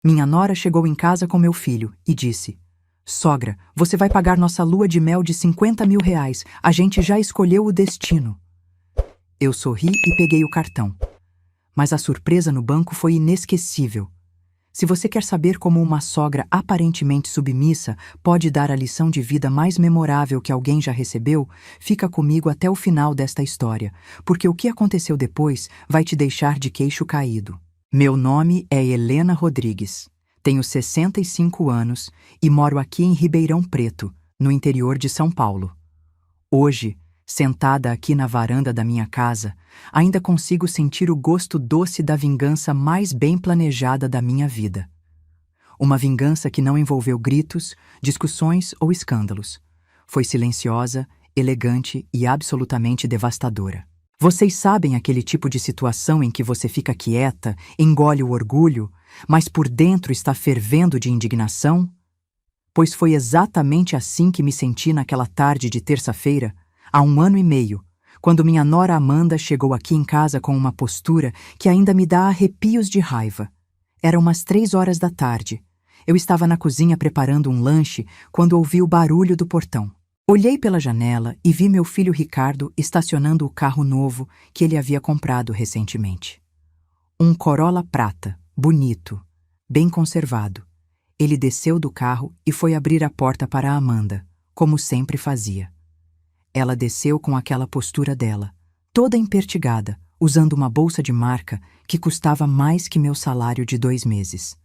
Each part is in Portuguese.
Minha nora chegou em casa com meu filho e disse: "Sogra, você vai pagar nossa lua de mel de 50 mil reais. A gente já escolheu o destino." Eu sorri e peguei o cartão. Mas a surpresa no banco foi inesquecível. Se você quer saber como uma sogra aparentemente submissa pode dar a lição de vida mais memorável que alguém já recebeu, fica comigo até o final desta história, porque o que aconteceu depois vai te deixar de queixo caído. Meu nome é Helena Rodrigues. Tenho 65 anos e moro aqui em Ribeirão Preto, no interior de São Paulo. Hoje, sentada aqui na varanda da minha casa, ainda consigo sentir o gosto doce da vingança mais bem planejada da minha vida. Uma vingança que não envolveu gritos, discussões ou escândalos. Foi silenciosa, elegante e absolutamente devastadora. Vocês sabem aquele tipo de situação em que você fica quieta, engole o orgulho, mas por dentro está fervendo de indignação? Pois foi exatamente assim que me senti naquela tarde de terça-feira, há 1 ano e meio, quando minha nora Amanda chegou aqui em casa com uma postura que ainda me dá arrepios de raiva. Eram umas 3 horas da tarde. Eu estava na cozinha preparando um lanche quando ouvi o barulho do portão. Olhei pela janela e vi meu filho Ricardo estacionando o carro novo que ele havia comprado recentemente. Um Corolla prata, bonito, bem conservado. Ele desceu do carro e foi abrir a porta para a Amanda, como sempre fazia. Ela desceu com aquela postura dela, toda empertigada, usando uma bolsa de marca que custava mais que meu salário de 2 meses.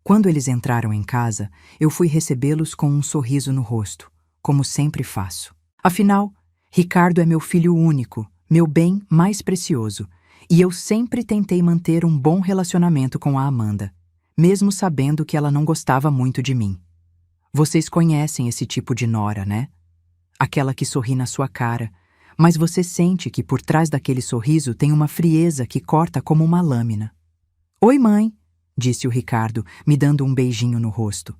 Quando eles entraram em casa, eu fui recebê-los com um sorriso no rosto, como sempre faço. Afinal, Ricardo é meu filho único, meu bem mais precioso, e eu sempre tentei manter um bom relacionamento com a Amanda, mesmo sabendo que ela não gostava muito de mim. Vocês conhecem esse tipo de nora, né? Aquela que sorri na sua cara, mas você sente que por trás daquele sorriso tem uma frieza que corta como uma lâmina. "Oi, mãe", disse o Ricardo, me dando um beijinho no rosto.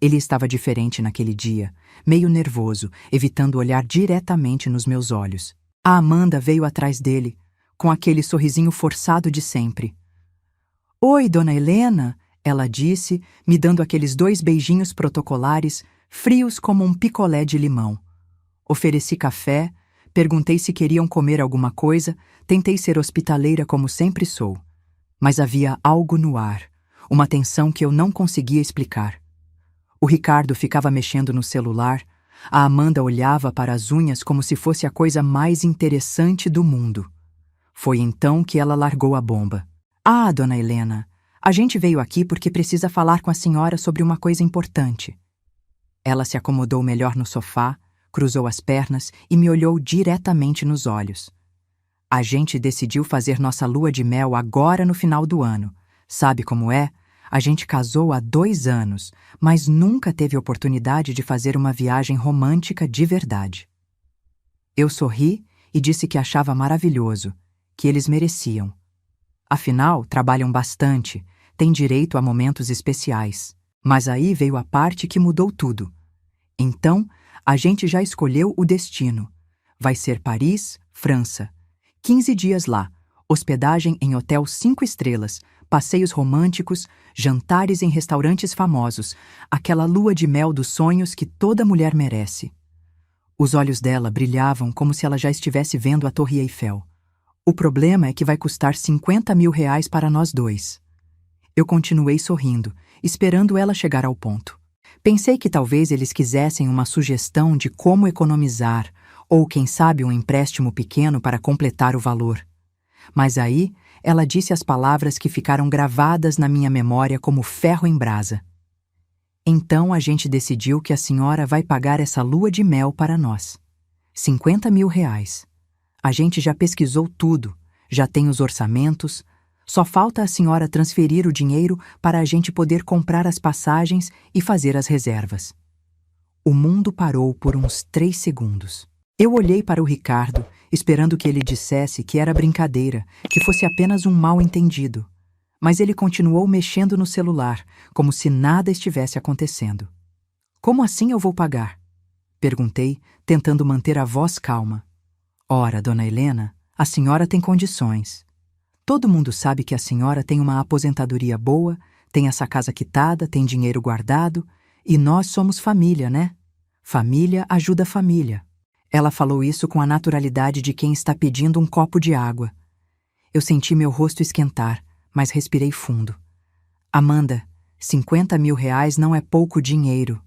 Ele estava diferente naquele dia, meio nervoso, evitando olhar diretamente nos meus olhos. A Amanda veio atrás dele, com aquele sorrisinho forçado de sempre. "Oi, dona Helena", ela disse, me dando aqueles 2 beijinhos protocolares, frios como um picolé de limão. Ofereci café, perguntei se queriam comer alguma coisa, tentei ser hospitaleira como sempre sou. Mas havia algo no ar, uma tensão que eu não conseguia explicar. O Ricardo ficava mexendo no celular, a Amanda olhava para as unhas como se fosse a coisa mais interessante do mundo. Foi então que ela largou a bomba. "Ah, dona Helena, a gente veio aqui porque precisa falar com a senhora sobre uma coisa importante." Ela se acomodou melhor no sofá, cruzou as pernas e me olhou diretamente nos olhos. "A gente decidiu fazer nossa lua de mel agora no final do ano. Sabe como é? A gente casou há 2 anos, mas nunca teve oportunidade de fazer uma viagem romântica de verdade." Eu sorri e disse que achava maravilhoso, que eles mereciam. Afinal, trabalham bastante, têm direito a momentos especiais. Mas aí veio a parte que mudou tudo. Então, a gente já escolheu o destino. Vai ser Paris, França. 15 dias lá, hospedagem em hotel 5 estrelas, passeios românticos, jantares em restaurantes famosos, aquela lua de mel dos sonhos que toda mulher merece. Os olhos dela brilhavam como se ela já estivesse vendo a Torre Eiffel. "O problema é que vai custar 50 mil reais para nós 2. Eu continuei sorrindo, esperando ela chegar ao ponto. Pensei que talvez eles quisessem uma sugestão de como economizar, ou quem sabe um empréstimo pequeno para completar o valor. Mas aí, ela disse as palavras que ficaram gravadas na minha memória como ferro em brasa. "Então a gente decidiu que a senhora vai pagar essa lua de mel para nós. 50 mil reais. A gente já pesquisou tudo, já tem os orçamentos, só falta a senhora transferir o dinheiro para a gente poder comprar as passagens e fazer as reservas." O mundo parou por uns 3 segundos. Eu olhei para o Ricardo, esperando que ele dissesse que era brincadeira, que fosse apenas um mal-entendido. Mas ele continuou mexendo no celular, como se nada estivesse acontecendo. "Como assim eu vou pagar?" perguntei, tentando manter a voz calma. "Ora, dona Helena, a senhora tem condições. Todo mundo sabe que a senhora tem uma aposentadoria boa, tem essa casa quitada, tem dinheiro guardado, e nós somos família, né? Família ajuda família. Ela falou isso com a naturalidade de quem está pedindo um copo de água. Eu senti meu rosto esquentar, mas respirei fundo. Amanda, 50 mil reais não é pouco dinheiro.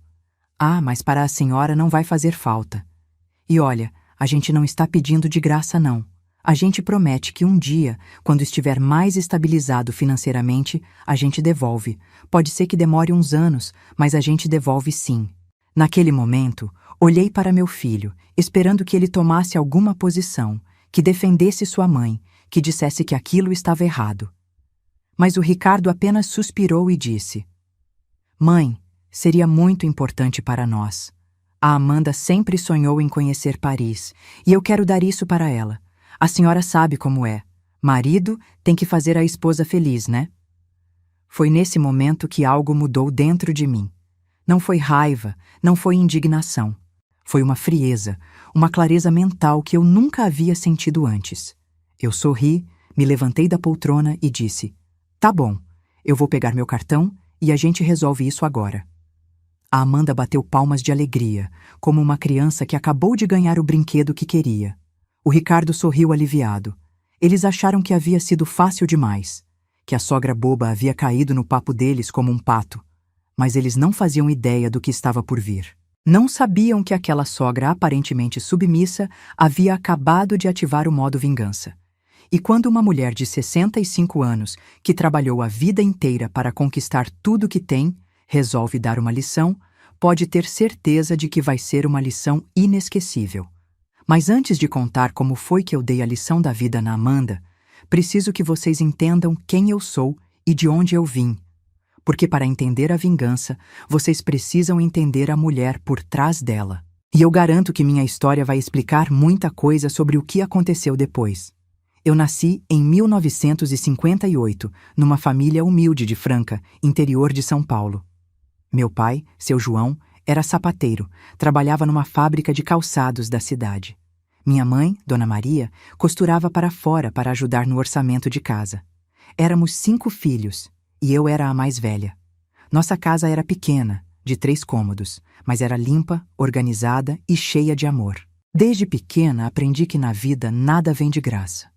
Ah, mas para a senhora não vai fazer falta. E olha, a gente não está pedindo de graça, não. A gente promete que um dia, quando estiver mais estabilizado financeiramente, a gente devolve. Pode ser que demore uns anos, mas a gente devolve sim. Naquele momento, olhei para meu filho, esperando que ele tomasse alguma posição, que defendesse sua mãe, que dissesse que aquilo estava errado. Mas o Ricardo apenas suspirou e disse: Mãe, seria muito importante para nós. A Amanda sempre sonhou em conhecer Paris, e eu quero dar isso para ela. A senhora sabe como é. Marido tem que fazer a esposa feliz, né? Foi nesse momento que algo mudou dentro de mim. Não foi raiva, não foi indignação. Foi uma frieza, uma clareza mental que eu nunca havia sentido antes. Eu sorri, me levantei da poltrona e disse: Tá bom, eu vou pegar meu cartão e a gente resolve isso agora. A Amanda bateu palmas de alegria, como uma criança que acabou de ganhar o brinquedo que queria. O Ricardo sorriu aliviado. Eles acharam que havia sido fácil demais, que a sogra boba havia caído no papo deles como um pato. Mas eles não faziam ideia do que estava por vir. Não sabiam que aquela sogra aparentemente submissa havia acabado de ativar o modo vingança. E quando uma mulher de 65 anos, que trabalhou a vida inteira para conquistar tudo que tem, resolve dar uma lição, pode ter certeza de que vai ser uma lição inesquecível. Mas antes de contar como foi que eu dei a lição da vida na Amanda, preciso que vocês entendam quem eu sou e de onde eu vim. Porque para entender a vingança, vocês precisam entender a mulher por trás dela. E eu garanto que minha história vai explicar muita coisa sobre o que aconteceu depois. Eu nasci em 1958, numa família humilde de Franca, interior de São Paulo. Meu pai, seu João, era sapateiro, trabalhava numa fábrica de calçados da cidade. Minha mãe, Dona Maria, costurava para fora para ajudar no orçamento de casa. Éramos 5 filhos, e eu era a mais velha. Nossa casa era pequena, de 3 cômodos, mas era limpa, organizada e cheia de amor. Desde pequena aprendi que na vida nada vem de graça.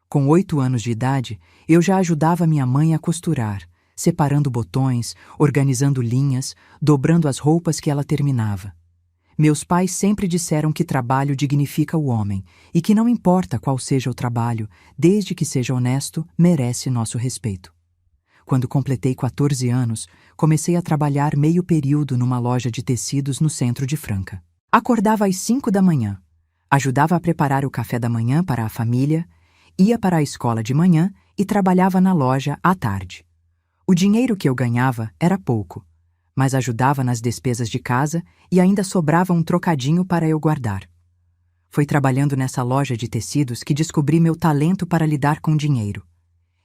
Com 8 anos de idade, eu já ajudava minha mãe a costurar, separando botões, organizando linhas, dobrando as roupas que ela terminava. Meus pais sempre disseram que trabalho dignifica o homem e que não importa qual seja o trabalho, desde que seja honesto, merece nosso respeito. Quando completei 14 anos, comecei a trabalhar meio período numa loja de tecidos no centro de Franca. Acordava às 5 da manhã, ajudava a preparar o café da manhã para a família, ia para a escola de manhã e trabalhava na loja à tarde. O dinheiro que eu ganhava era pouco, mas ajudava nas despesas de casa e ainda sobrava um trocadinho para eu guardar. Foi trabalhando nessa loja de tecidos que descobri meu talento para lidar com dinheiro.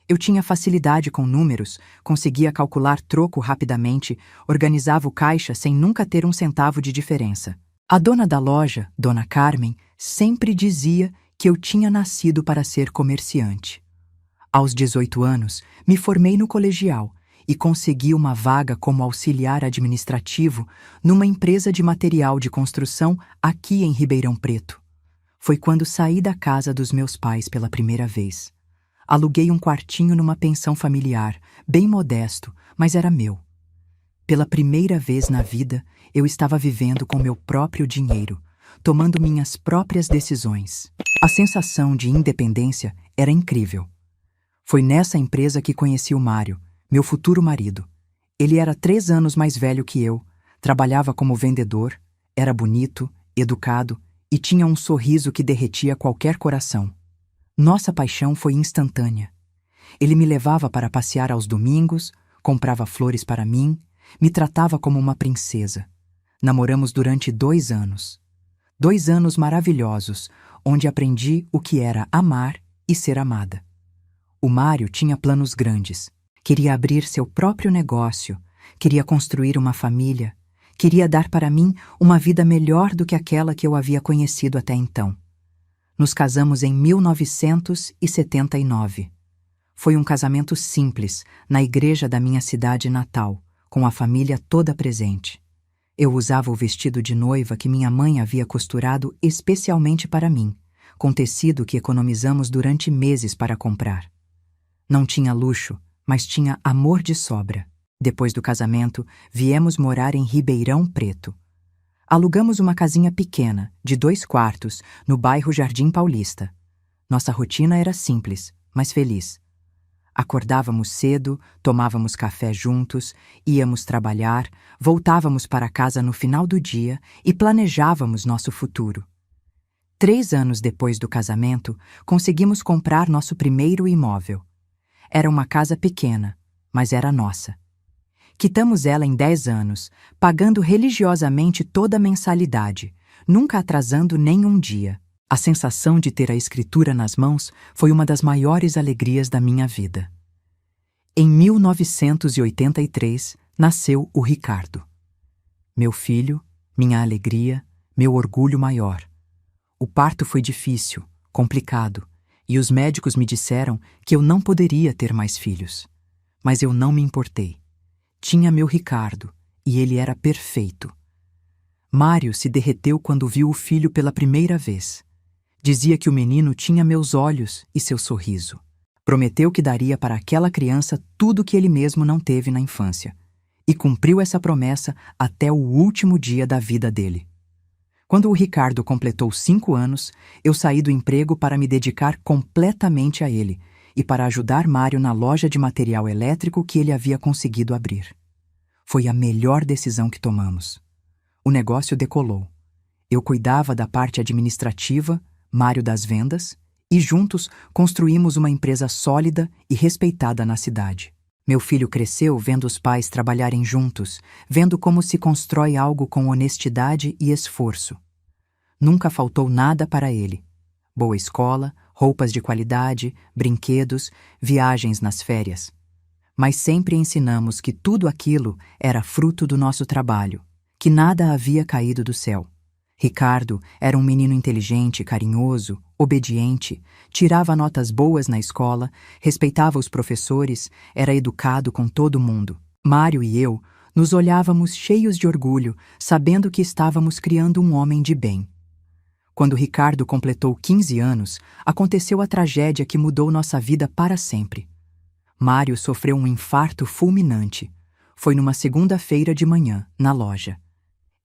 Eu tinha facilidade com números, conseguia calcular troco rapidamente, organizava o caixa sem nunca ter um centavo de diferença. A dona da loja, Dona Carmen, sempre dizia que eu tinha nascido para ser comerciante. Aos 18 anos, me formei no colegial e consegui uma vaga como auxiliar administrativo numa empresa de material de construção aqui em Ribeirão Preto. Foi quando saí da casa dos meus pais pela primeira vez. Aluguei um quartinho numa pensão familiar, bem modesto, mas era meu. Pela primeira vez na vida, eu estava vivendo com meu próprio dinheiro, tomando minhas próprias decisões. A sensação de independência era incrível. Foi nessa empresa que conheci o Mário, meu futuro marido. Ele era 3 anos mais velho que eu, trabalhava como vendedor, era bonito, educado e tinha um sorriso que derretia qualquer coração. Nossa paixão foi instantânea. Ele me levava para passear aos domingos, comprava flores para mim, me tratava como uma princesa. Namoramos durante 2 anos. 2 anos maravilhosos, onde aprendi o que era amar e ser amada. O Mário tinha planos grandes. Queria abrir seu próprio negócio, queria construir uma família, queria dar para mim uma vida melhor do que aquela que eu havia conhecido até então. Nos casamos em 1979. Foi um casamento simples, na igreja da minha cidade natal, com a família toda presente. Eu usava o vestido de noiva que minha mãe havia costurado especialmente para mim, com tecido que economizamos durante meses para comprar. Não tinha luxo, mas tinha amor de sobra. Depois do casamento, viemos morar em Ribeirão Preto. Alugamos uma casinha pequena, de 2 quartos, no bairro Jardim Paulista. Nossa rotina era simples, mas feliz. Acordávamos cedo, tomávamos café juntos, íamos trabalhar, voltávamos para casa no final do dia e planejávamos nosso futuro. 3 anos depois do casamento, conseguimos comprar nosso primeiro imóvel. Era uma casa pequena, mas era nossa. Quitamos ela em 10 anos, pagando religiosamente toda a mensalidade, nunca atrasando nem um dia. A sensação de ter a escritura nas mãos foi uma das maiores alegrias da minha vida. Em 1983, nasceu o Ricardo. Meu filho, minha alegria, meu orgulho maior. O parto foi difícil, complicado, e os médicos me disseram que eu não poderia ter mais filhos. Mas eu não me importei. Tinha meu Ricardo, e ele era perfeito. Mário se derreteu quando viu o filho pela primeira vez. Dizia que o menino tinha meus olhos e seu sorriso. Prometeu que daria para aquela criança tudo que ele mesmo não teve na infância. E cumpriu essa promessa até o último dia da vida dele. Quando o Ricardo completou 5 anos, eu saí do emprego para me dedicar completamente a ele e para ajudar Mário na loja de material elétrico que ele havia conseguido abrir. Foi a melhor decisão que tomamos. O negócio decolou. Eu cuidava da parte administrativa, Mário das vendas, e juntos construímos uma empresa sólida e respeitada na cidade. Meu filho cresceu vendo os pais trabalharem juntos, vendo como se constrói algo com honestidade e esforço. Nunca faltou nada para ele. Boa escola, roupas de qualidade, brinquedos, viagens nas férias. Mas sempre ensinamos que tudo aquilo era fruto do nosso trabalho, que nada havia caído do céu. Ricardo era um menino inteligente, carinhoso, obediente, tirava notas boas na escola, respeitava os professores, era educado com todo mundo. Mário e eu nos olhávamos cheios de orgulho, sabendo que estávamos criando um homem de bem. Quando Ricardo completou 15 anos, aconteceu a tragédia que mudou nossa vida para sempre. Mário sofreu um infarto fulminante. Foi numa segunda-feira de manhã, na loja.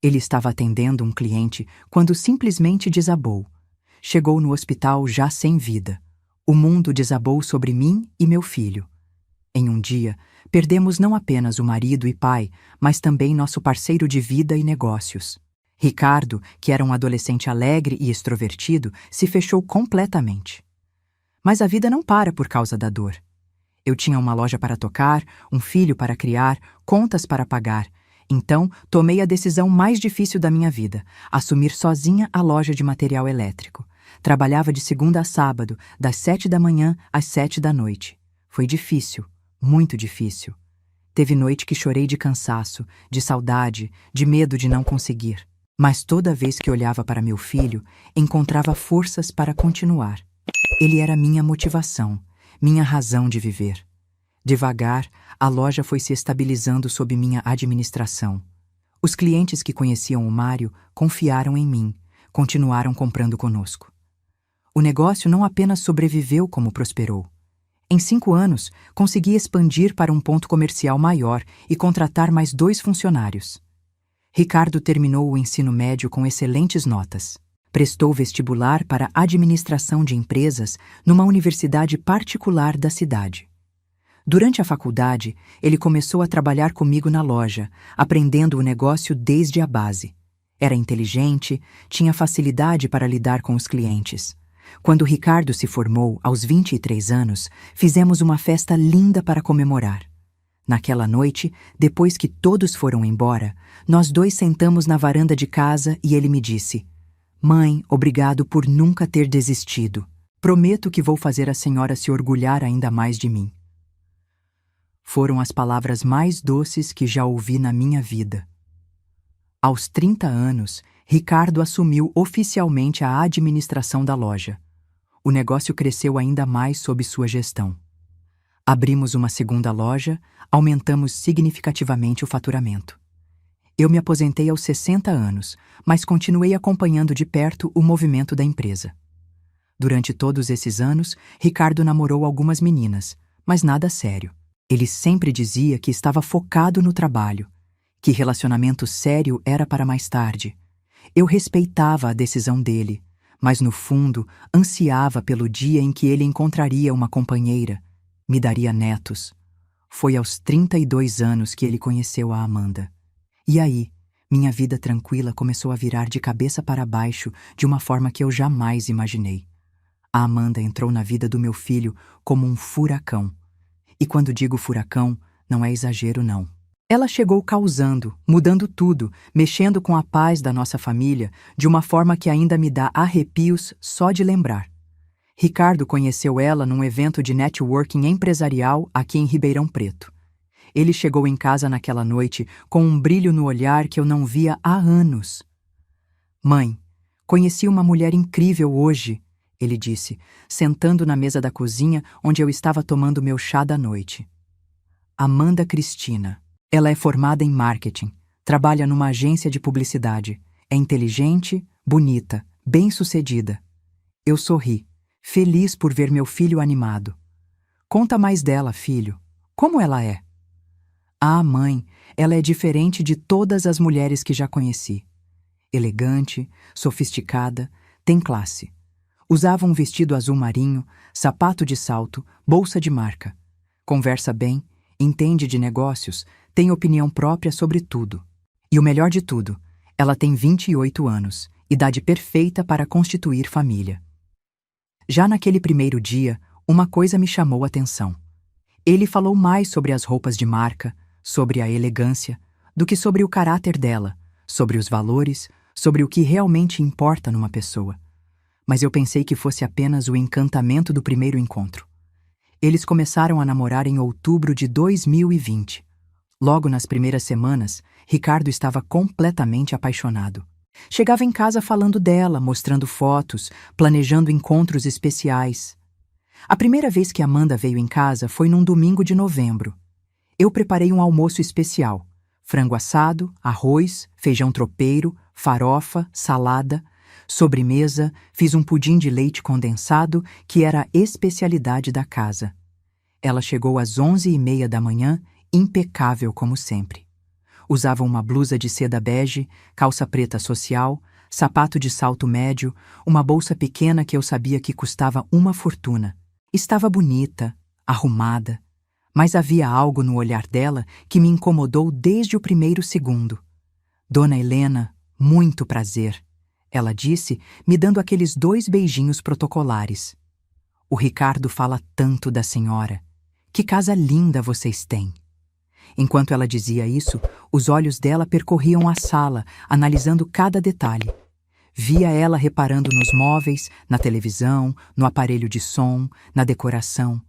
Ele estava atendendo um cliente quando simplesmente desabou. Chegou no hospital já sem vida. O mundo desabou sobre mim e meu filho. Em um dia, perdemos não apenas o marido e pai, mas também nosso parceiro de vida e negócios. Ricardo, que era um adolescente alegre e extrovertido, se fechou completamente. Mas a vida não para por causa da dor. Eu tinha uma loja para tocar, um filho para criar, contas para pagar. Então, tomei a decisão mais difícil da minha vida, assumir sozinha a loja de material elétrico. Trabalhava de segunda a sábado, das 7 da manhã às 7 da noite. Foi difícil, muito difícil. Teve noite que chorei de cansaço, de saudade, de medo de não conseguir. Mas toda vez que olhava para meu filho, encontrava forças para continuar. Ele era minha motivação, minha razão de viver. Devagar, a loja foi se estabilizando sob minha administração. Os clientes que conheciam o Mário confiaram em mim, continuaram comprando conosco. O negócio não apenas sobreviveu como prosperou. Em 5 anos, consegui expandir para um ponto comercial maior e contratar mais 2 funcionários. Ricardo terminou o ensino médio com excelentes notas. Prestou vestibular para administração de empresas numa universidade particular da cidade. Durante a faculdade, ele começou a trabalhar comigo na loja, aprendendo o negócio desde a base. Era inteligente, tinha facilidade para lidar com os clientes. Quando Ricardo se formou, aos 23 anos, fizemos uma festa linda para comemorar. Naquela noite, depois que todos foram embora, nós 2 sentamos na varanda de casa e ele me disse: "Mãe, obrigado por nunca ter desistido. Prometo que vou fazer a senhora se orgulhar ainda mais de mim." Foram as palavras mais doces que já ouvi na minha vida. Aos 30 anos, Ricardo assumiu oficialmente a administração da loja. O negócio cresceu ainda mais sob sua gestão. Abrimos uma segunda loja, aumentamos significativamente o faturamento. Eu me aposentei aos 60 anos, mas continuei acompanhando de perto o movimento da empresa. Durante todos esses anos, Ricardo namorou algumas meninas, mas nada sério. Ele sempre dizia que estava focado no trabalho, que relacionamento sério era para mais tarde. Eu respeitava a decisão dele, mas no fundo ansiava pelo dia em que ele encontraria uma companheira, me daria netos. Foi aos 32 anos que ele conheceu a Amanda. E aí, minha vida tranquila começou a virar de cabeça para baixo de uma forma que eu jamais imaginei. A Amanda entrou na vida do meu filho como um furacão. E quando digo furacão, não é exagero, não. Ela chegou causando, mudando tudo, mexendo com a paz da nossa família, de uma forma que ainda me dá arrepios só de lembrar. Ricardo conheceu ela num evento de networking empresarial aqui em Ribeirão Preto. Ele chegou em casa naquela noite com um brilho no olhar que eu não via há anos. "Mãe, conheci uma mulher incrível hoje", ele disse, sentando na mesa da cozinha onde eu estava tomando meu chá da noite. Amanda Cristina. Ela é formada em marketing, trabalha numa agência de publicidade, é inteligente, bonita, bem-sucedida. Eu sorri, feliz por ver meu filho animado. "Conta mais dela, filho. Como ela é?" "Ah, mãe, ela é diferente de todas as mulheres que já conheci. Elegante, sofisticada, tem classe. Usava um vestido azul marinho, sapato de salto, bolsa de marca. Conversa bem, entende de negócios, tem opinião própria sobre tudo. E o melhor de tudo, ela tem 28 anos, idade perfeita para constituir família." Já naquele primeiro dia, uma coisa me chamou a atenção. Ele falou mais sobre as roupas de marca, sobre a elegância, do que sobre o caráter dela, sobre os valores, sobre o que realmente importa numa pessoa. Mas eu pensei que fosse apenas o encantamento do primeiro encontro. Eles começaram a namorar em outubro de 2020. Logo nas primeiras semanas, Ricardo estava completamente apaixonado. Chegava em casa falando dela, mostrando fotos, planejando encontros especiais. A primeira vez que Amanda veio em casa foi num domingo de novembro. Eu preparei um almoço especial: frango assado, arroz, feijão tropeiro, farofa, salada. Sobremesa, fiz um pudim de leite condensado, que era a especialidade da casa. Ela chegou às 11h30 da manhã, impecável como sempre. Usava uma blusa de seda bege, calça preta social, sapato de salto médio, uma bolsa pequena que eu sabia que custava uma fortuna. Estava bonita, arrumada, mas havia algo no olhar dela que me incomodou desde o primeiro segundo. "Dona Helena, muito prazer", ela disse, me dando aqueles 2 beijinhos protocolares. "O Ricardo fala tanto da senhora. Que casa linda vocês têm." Enquanto ela dizia isso, os olhos dela percorriam a sala, analisando cada detalhe. Via ela reparando nos móveis, na televisão, no aparelho de som, na decoração.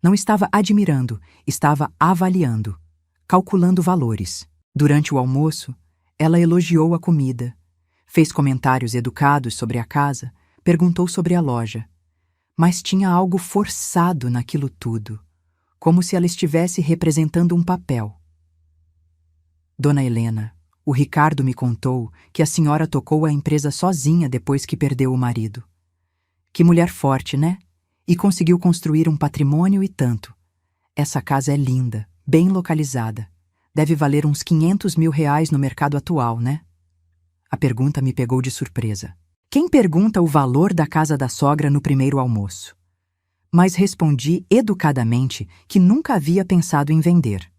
Não estava admirando, estava avaliando, calculando valores. Durante o almoço, ela elogiou a comida, fez comentários educados sobre a casa, perguntou sobre a loja. Mas tinha algo forçado naquilo tudo, como se ela estivesse representando um papel. "Dona Helena, o Ricardo me contou que a senhora tocou a empresa sozinha depois que perdeu o marido. Que mulher forte, né? E conseguiu construir um patrimônio e tanto. Essa casa é linda, bem localizada. Deve valer uns 500 mil reais no mercado atual, né?" A pergunta me pegou de surpresa. Quem pergunta o valor da casa da sogra no primeiro almoço? Mas respondi educadamente que nunca havia pensado em vender.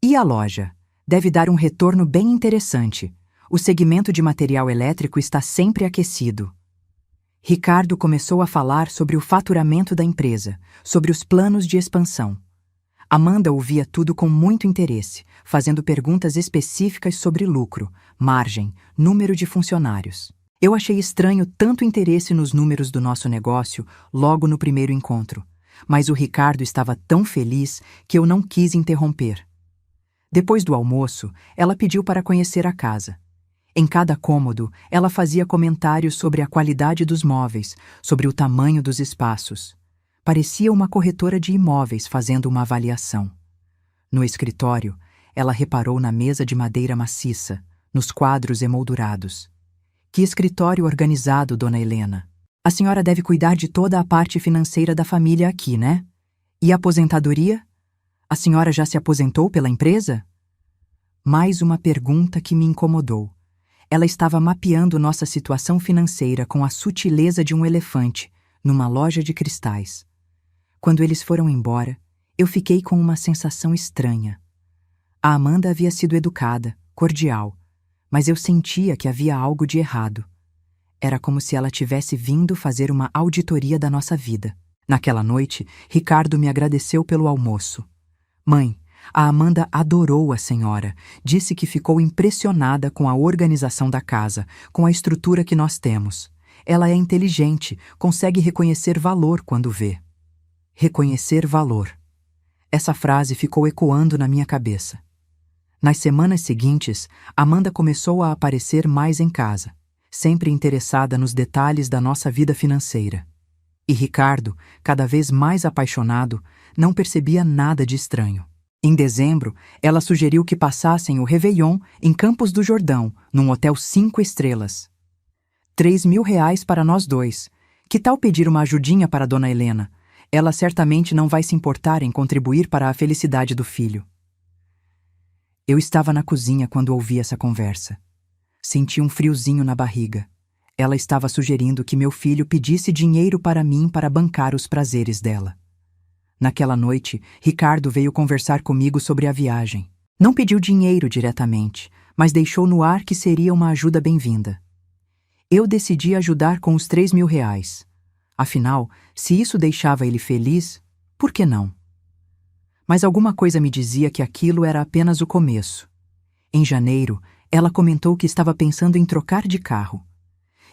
"E a loja? Deve dar um retorno bem interessante. O segmento de material elétrico está sempre aquecido." Ricardo começou a falar sobre o faturamento da empresa, sobre os planos de expansão. Amanda ouvia tudo com muito interesse, fazendo perguntas específicas sobre lucro, margem, número de funcionários. Eu achei estranho tanto interesse nos números do nosso negócio logo no primeiro encontro, mas o Ricardo estava tão feliz que eu não quis interromper. Depois do almoço, ela pediu para conhecer a casa. Em cada cômodo, ela fazia comentários sobre a qualidade dos móveis, sobre o tamanho dos espaços. Parecia uma corretora de imóveis fazendo uma avaliação. No escritório, ela reparou na mesa de madeira maciça, nos quadros emoldurados. Que escritório organizado, dona Helena. A senhora deve cuidar de toda a parte financeira da família aqui, né? E a aposentadoria? A senhora já se aposentou pela empresa? Mais uma pergunta que me incomodou. Ela estava mapeando nossa situação financeira com a sutileza de um elefante, numa loja de cristais. Quando eles foram embora, eu fiquei com uma sensação estranha. A Amanda havia sido educada, cordial, mas eu sentia que havia algo de errado. Era como se ela tivesse vindo fazer uma auditoria da nossa vida. Naquela noite, Ricardo me agradeceu pelo almoço. Mãe, a Amanda adorou a senhora. Disse que ficou impressionada com a organização da casa, com a estrutura que nós temos. Ela é inteligente, consegue reconhecer valor quando vê. Reconhecer valor. Essa frase ficou ecoando na minha cabeça. Nas semanas seguintes, Amanda começou a aparecer mais em casa, sempre interessada nos detalhes da nossa vida financeira. E Ricardo, cada vez mais apaixonado, não percebia nada de estranho. Em dezembro, ela sugeriu que passassem o Réveillon em Campos do Jordão, num hotel 5 estrelas. R$ 3.000 para nós dois. Que tal pedir uma ajudinha para Dona Helena? Ela certamente não vai se importar em contribuir para a felicidade do filho. Eu estava na cozinha quando ouvi essa conversa. Senti um friozinho na barriga. Ela estava sugerindo que meu filho pedisse dinheiro para mim para bancar os prazeres dela. Naquela noite, Ricardo veio conversar comigo sobre a viagem. Não pediu dinheiro diretamente, mas deixou no ar que seria uma ajuda bem-vinda. Eu decidi ajudar com os R$ 3.000. Afinal, se isso deixava ele feliz, por que não? Mas alguma coisa me dizia que aquilo era apenas o começo. Em janeiro, ela comentou que estava pensando em trocar de carro.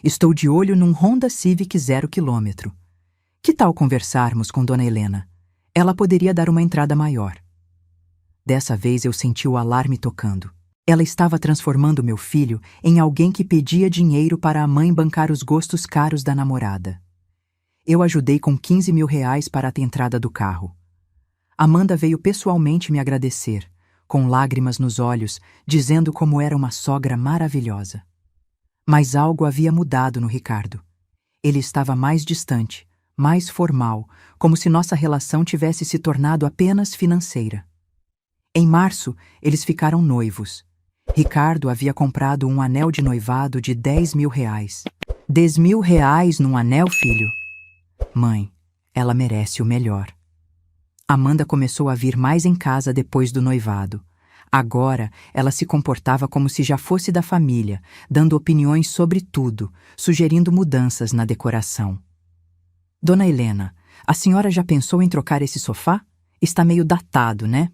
Estou de olho num Honda Civic 0 km. Que tal conversarmos com Dona Helena? Ela poderia dar uma entrada maior. Dessa vez eu senti o alarme tocando. Ela estava transformando meu filho em alguém que pedia dinheiro para a mãe bancar os gostos caros da namorada. Eu ajudei com R$ 15.000 para a entrada do carro. Amanda veio pessoalmente me agradecer, com lágrimas nos olhos, dizendo como era uma sogra maravilhosa. Mas algo havia mudado no Ricardo. Ele estava mais distante, mais formal, como se nossa relação tivesse se tornado apenas financeira. Em março, eles ficaram noivos. Ricardo havia comprado um anel de noivado de R$ 10.000. R$ 10.000 num anel, filho? Mãe, ela merece o melhor. Amanda começou a vir mais em casa depois do noivado. Agora, ela se comportava como se já fosse da família, dando opiniões sobre tudo, sugerindo mudanças na decoração. Dona Helena, a senhora já pensou em trocar esse sofá? Está meio datado, né?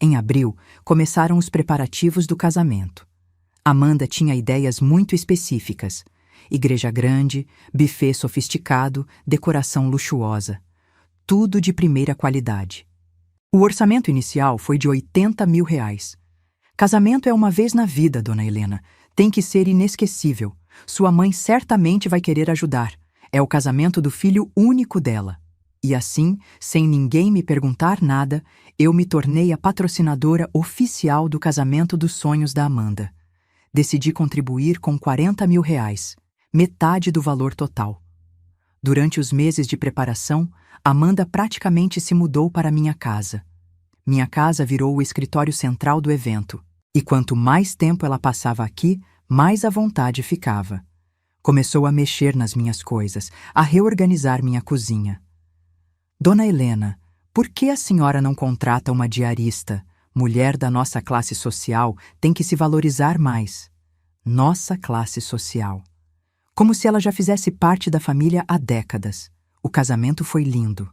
Em abril, começaram os preparativos do casamento. Amanda tinha ideias muito específicas. Igreja grande, buffet sofisticado, decoração luxuosa. Tudo de primeira qualidade. O orçamento inicial foi de R$ 80.000. Casamento é uma vez na vida, Dona Helena. Tem que ser inesquecível. Sua mãe certamente vai querer ajudar. É o casamento do filho único dela. E assim, sem ninguém me perguntar nada, eu me tornei a patrocinadora oficial do casamento dos sonhos da Amanda. Decidi contribuir com R$ 40.000, metade do valor total. Durante os meses de preparação, Amanda praticamente se mudou para minha casa. Minha casa virou o escritório central do evento, e quanto mais tempo ela passava aqui, mais à vontade ficava. Começou a mexer nas minhas coisas, a reorganizar minha cozinha. Dona Helena, por que a senhora não contrata uma diarista? Mulher da nossa classe social tem que se valorizar mais. Nossa classe social. Como se ela já fizesse parte da família há décadas. O casamento foi lindo.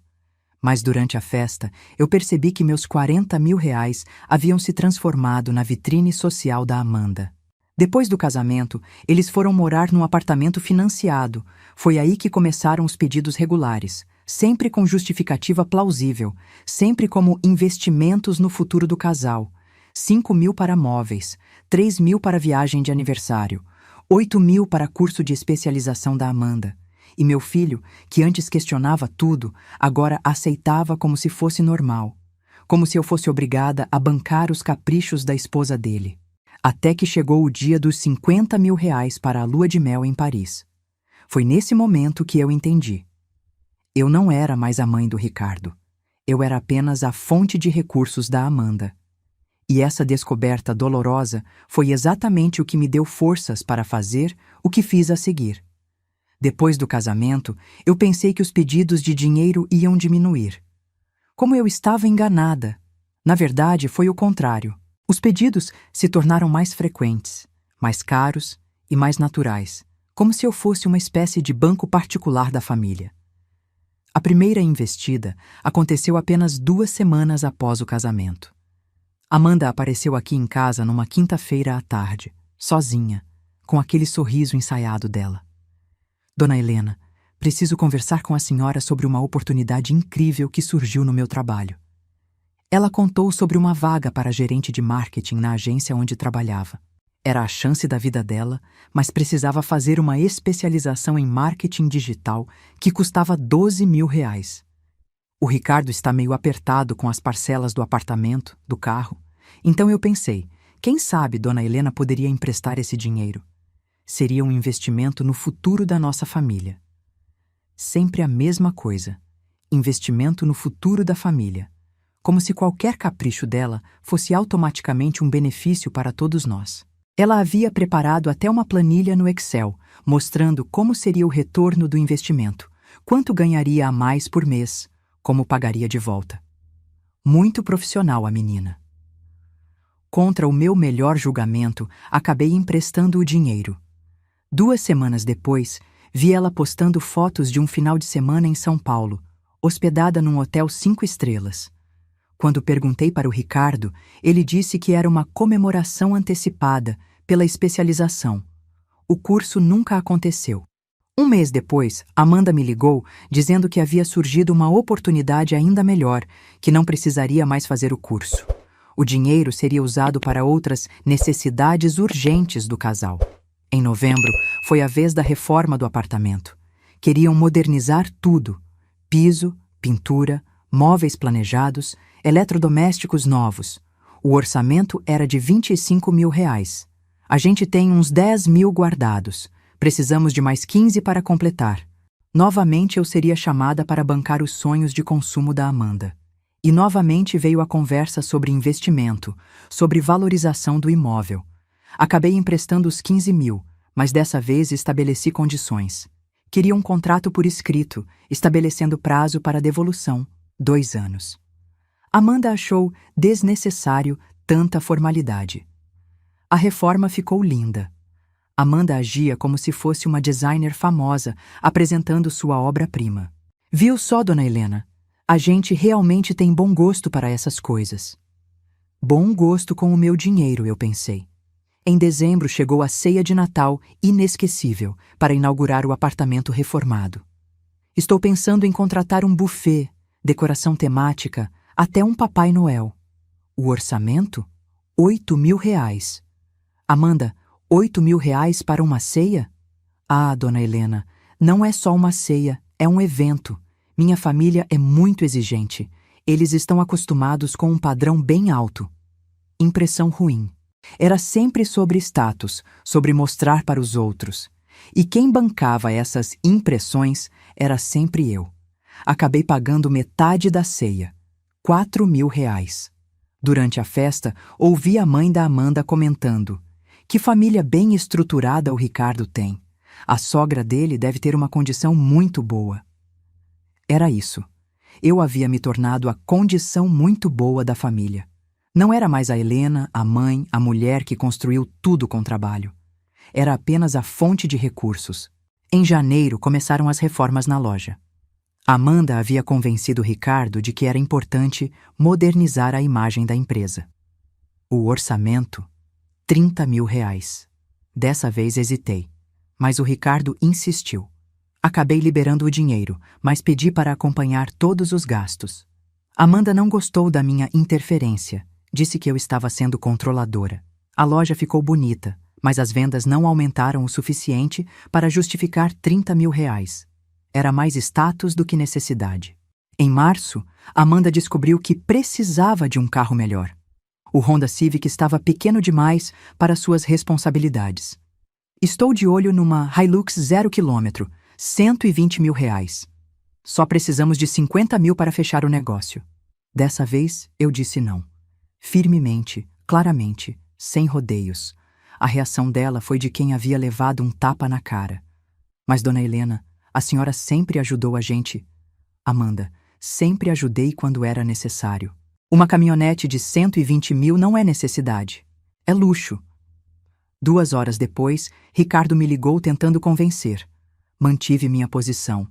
Mas durante a festa, eu percebi que meus R$ 40.000 haviam se transformado na vitrine social da Amanda. Depois do casamento, eles foram morar num apartamento financiado. Foi aí que começaram os pedidos regulares, sempre com justificativa plausível, sempre como investimentos no futuro do casal. 5.000 para móveis, 3.000 para viagem de aniversário, 8.000 para curso de especialização da Amanda. E meu filho, que antes questionava tudo, agora aceitava como se fosse normal, como se eu fosse obrigada a bancar os caprichos da esposa dele. Até que chegou o dia dos 50 mil reais para a lua de mel em Paris. Foi nesse momento que eu entendi. Eu não era mais a mãe do Ricardo. Eu era apenas a fonte de recursos da Amanda. E essa descoberta dolorosa foi exatamente o que me deu forças para fazer o que fiz a seguir. Depois do casamento, eu pensei que os pedidos de dinheiro iam diminuir. Como eu estava enganada. Na verdade, foi o contrário. Os pedidos se tornaram mais frequentes, mais caros e mais naturais, como se eu fosse uma espécie de banco particular da família. A primeira investida aconteceu apenas 2 semanas após o casamento. Amanda apareceu aqui em casa numa quinta-feira à tarde, sozinha, com aquele sorriso ensaiado dela. Dona Helena, preciso conversar com a senhora sobre uma oportunidade incrível que surgiu no meu trabalho. Ela contou sobre uma vaga para gerente de marketing na agência onde trabalhava. Era a chance da vida dela, mas precisava fazer uma especialização em marketing digital que custava 12 mil reais. O Ricardo está meio apertado com as parcelas do apartamento, do carro. Então eu pensei, quem sabe Dona Helena poderia emprestar esse dinheiro? Seria um investimento no futuro da nossa família. Sempre a mesma coisa. Investimento no futuro da família. Como se qualquer capricho dela fosse automaticamente um benefício para todos nós. Ela havia preparado até uma planilha no Excel, mostrando como seria o retorno do investimento, quanto ganharia a mais por mês, como pagaria de volta. Muito profissional a menina. Contra o meu melhor julgamento, acabei emprestando o dinheiro. 2 semanas depois, vi ela postando fotos de um final de semana em São Paulo, hospedada num hotel 5 estrelas. Quando perguntei para o Ricardo, ele disse que era uma comemoração antecipada pela especialização. O curso nunca aconteceu. 1 mês depois, Amanda me ligou dizendo que havia surgido uma oportunidade ainda melhor, que não precisaria mais fazer o curso. O dinheiro seria usado para outras necessidades urgentes do casal. Em novembro, foi a vez da reforma do apartamento. Queriam modernizar tudo: piso, pintura, móveis planejados, eletrodomésticos novos. O orçamento era de 25 mil reais. A gente tem uns 10 mil guardados. Precisamos de mais 15 para completar. Novamente eu seria chamada para bancar os sonhos de consumo da Amanda. E novamente veio a conversa sobre investimento, sobre valorização do imóvel. Acabei emprestando os 15 mil, mas dessa vez estabeleci condições. Queria um contrato por escrito, estabelecendo prazo para devolução, 2 anos. Amanda achou desnecessário tanta formalidade. A reforma ficou linda. Amanda agia como se fosse uma designer famosa, apresentando sua obra-prima. Viu só, Dona Helena? A gente realmente tem bom gosto para essas coisas. Bom gosto com o meu dinheiro, eu pensei. Em dezembro chegou a ceia de Natal inesquecível para inaugurar o apartamento reformado. Estou pensando em contratar um buffet, decoração temática, até um Papai Noel. O orçamento? 8 mil reais. Amanda, 8 mil reais para uma ceia? Ah, Dona Helena, não é só uma ceia, é um evento. Minha família é muito exigente. Eles estão acostumados com um padrão bem alto. Impressão ruim. Era sempre sobre status, sobre mostrar para os outros. E quem bancava essas impressões era sempre eu. Acabei pagando metade da ceia, 4 mil reais. Durante a festa, ouvi a mãe da Amanda comentando: que família bem estruturada o Ricardo tem. A sogra dele deve ter uma condição muito boa. Era isso. Eu havia me tornado a condição muito boa da família. Não era mais a Helena, a mãe, a mulher que construiu tudo com trabalho. Era apenas a fonte de recursos. Em janeiro começaram as reformas na loja. Amanda havia convencido Ricardo de que era importante modernizar a imagem da empresa. O orçamento? 30 mil reais. Dessa vez hesitei, mas o Ricardo insistiu. Acabei liberando o dinheiro, mas pedi para acompanhar todos os gastos. Amanda não gostou da minha interferência. Disse que eu estava sendo controladora. A loja ficou bonita, mas as vendas não aumentaram o suficiente para justificar 30 mil reais. Era mais status do que necessidade. Em março, Amanda descobriu que precisava de um carro melhor. O Honda Civic estava pequeno demais para suas responsabilidades. Estou de olho numa Hilux 0 km, 120 mil reais. Só precisamos de 50 mil para fechar o negócio. Dessa vez, eu disse não. Firmemente, claramente, sem rodeios. A reação dela foi de quem havia levado um tapa na cara. Mas, dona Helena, a senhora sempre ajudou a gente. Amanda, sempre ajudei quando era necessário. Uma caminhonete de 120 mil não é necessidade. É luxo. 2 horas depois, Ricardo me ligou tentando convencer. Mantive minha posição.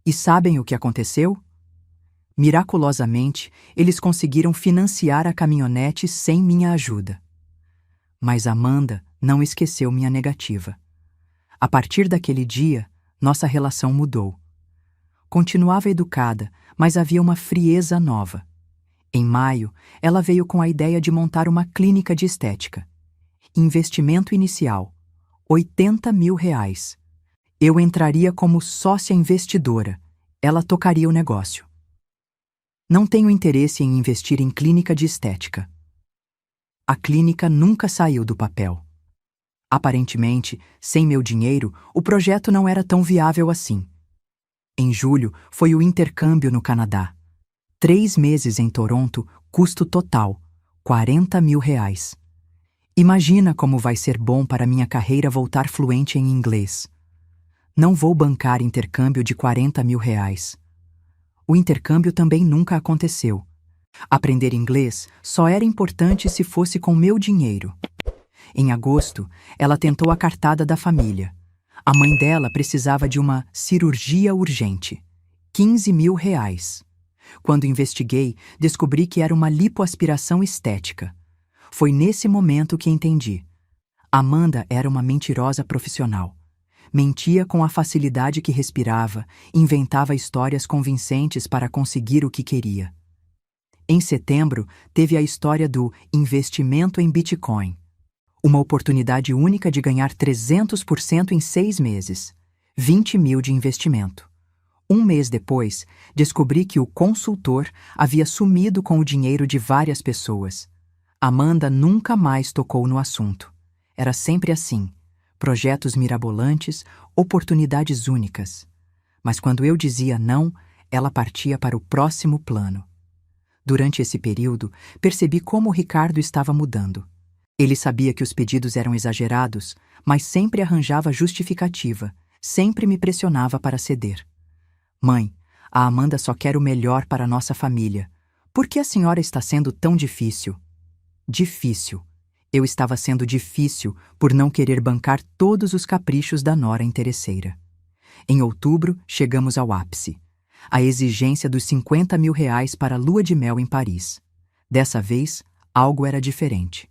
E sabem o que aconteceu? Miraculosamente, eles conseguiram financiar a caminhonete sem minha ajuda. Mas Amanda não esqueceu minha negativa. A partir daquele dia, nossa relação mudou. Continuava educada, mas havia uma frieza nova. Em maio, ela veio com a ideia de montar uma clínica de estética. Investimento inicial, 80 mil reais. Eu entraria como sócia investidora. Ela tocaria o negócio. Não tenho interesse em investir em clínica de estética. A clínica nunca saiu do papel. Aparentemente, sem meu dinheiro, o projeto não era tão viável assim. Em julho, foi o intercâmbio no Canadá. 3 meses em Toronto, custo total, 40 mil reais. Imagina como vai ser bom para minha carreira voltar fluente em inglês. Não vou bancar intercâmbio de 40 mil reais. O intercâmbio também nunca aconteceu. Aprender inglês só era importante se fosse com meu dinheiro. Em agosto, ela tentou a cartada da família. A mãe dela precisava de uma cirurgia urgente. 15 mil reais. Quando investiguei, descobri que era uma lipoaspiração estética. Foi nesse momento que entendi. Amanda era uma mentirosa profissional. Mentia com a facilidade que respirava, inventava histórias convincentes para conseguir o que queria. Em setembro, teve a história do investimento em Bitcoin. Uma oportunidade única de ganhar 300% em 6 meses. 20 mil de investimento. 1 mês depois, descobri que o consultor havia sumido com o dinheiro de várias pessoas. Amanda nunca mais tocou no assunto. Era sempre assim. Projetos mirabolantes, oportunidades únicas. Mas quando eu dizia não, ela partia para o próximo plano. Durante esse período, percebi como o Ricardo estava mudando. Ele sabia que os pedidos eram exagerados, mas sempre arranjava justificativa, sempre me pressionava para ceder. Mãe, a Amanda só quer o melhor para nossa família. Por que a senhora está sendo tão difícil? Difícil. Eu estava sendo difícil por não querer bancar todos os caprichos da nora interesseira. Em outubro, chegamos ao ápice. A exigência dos 50 mil reais para a lua de mel em Paris. Dessa vez, algo era diferente.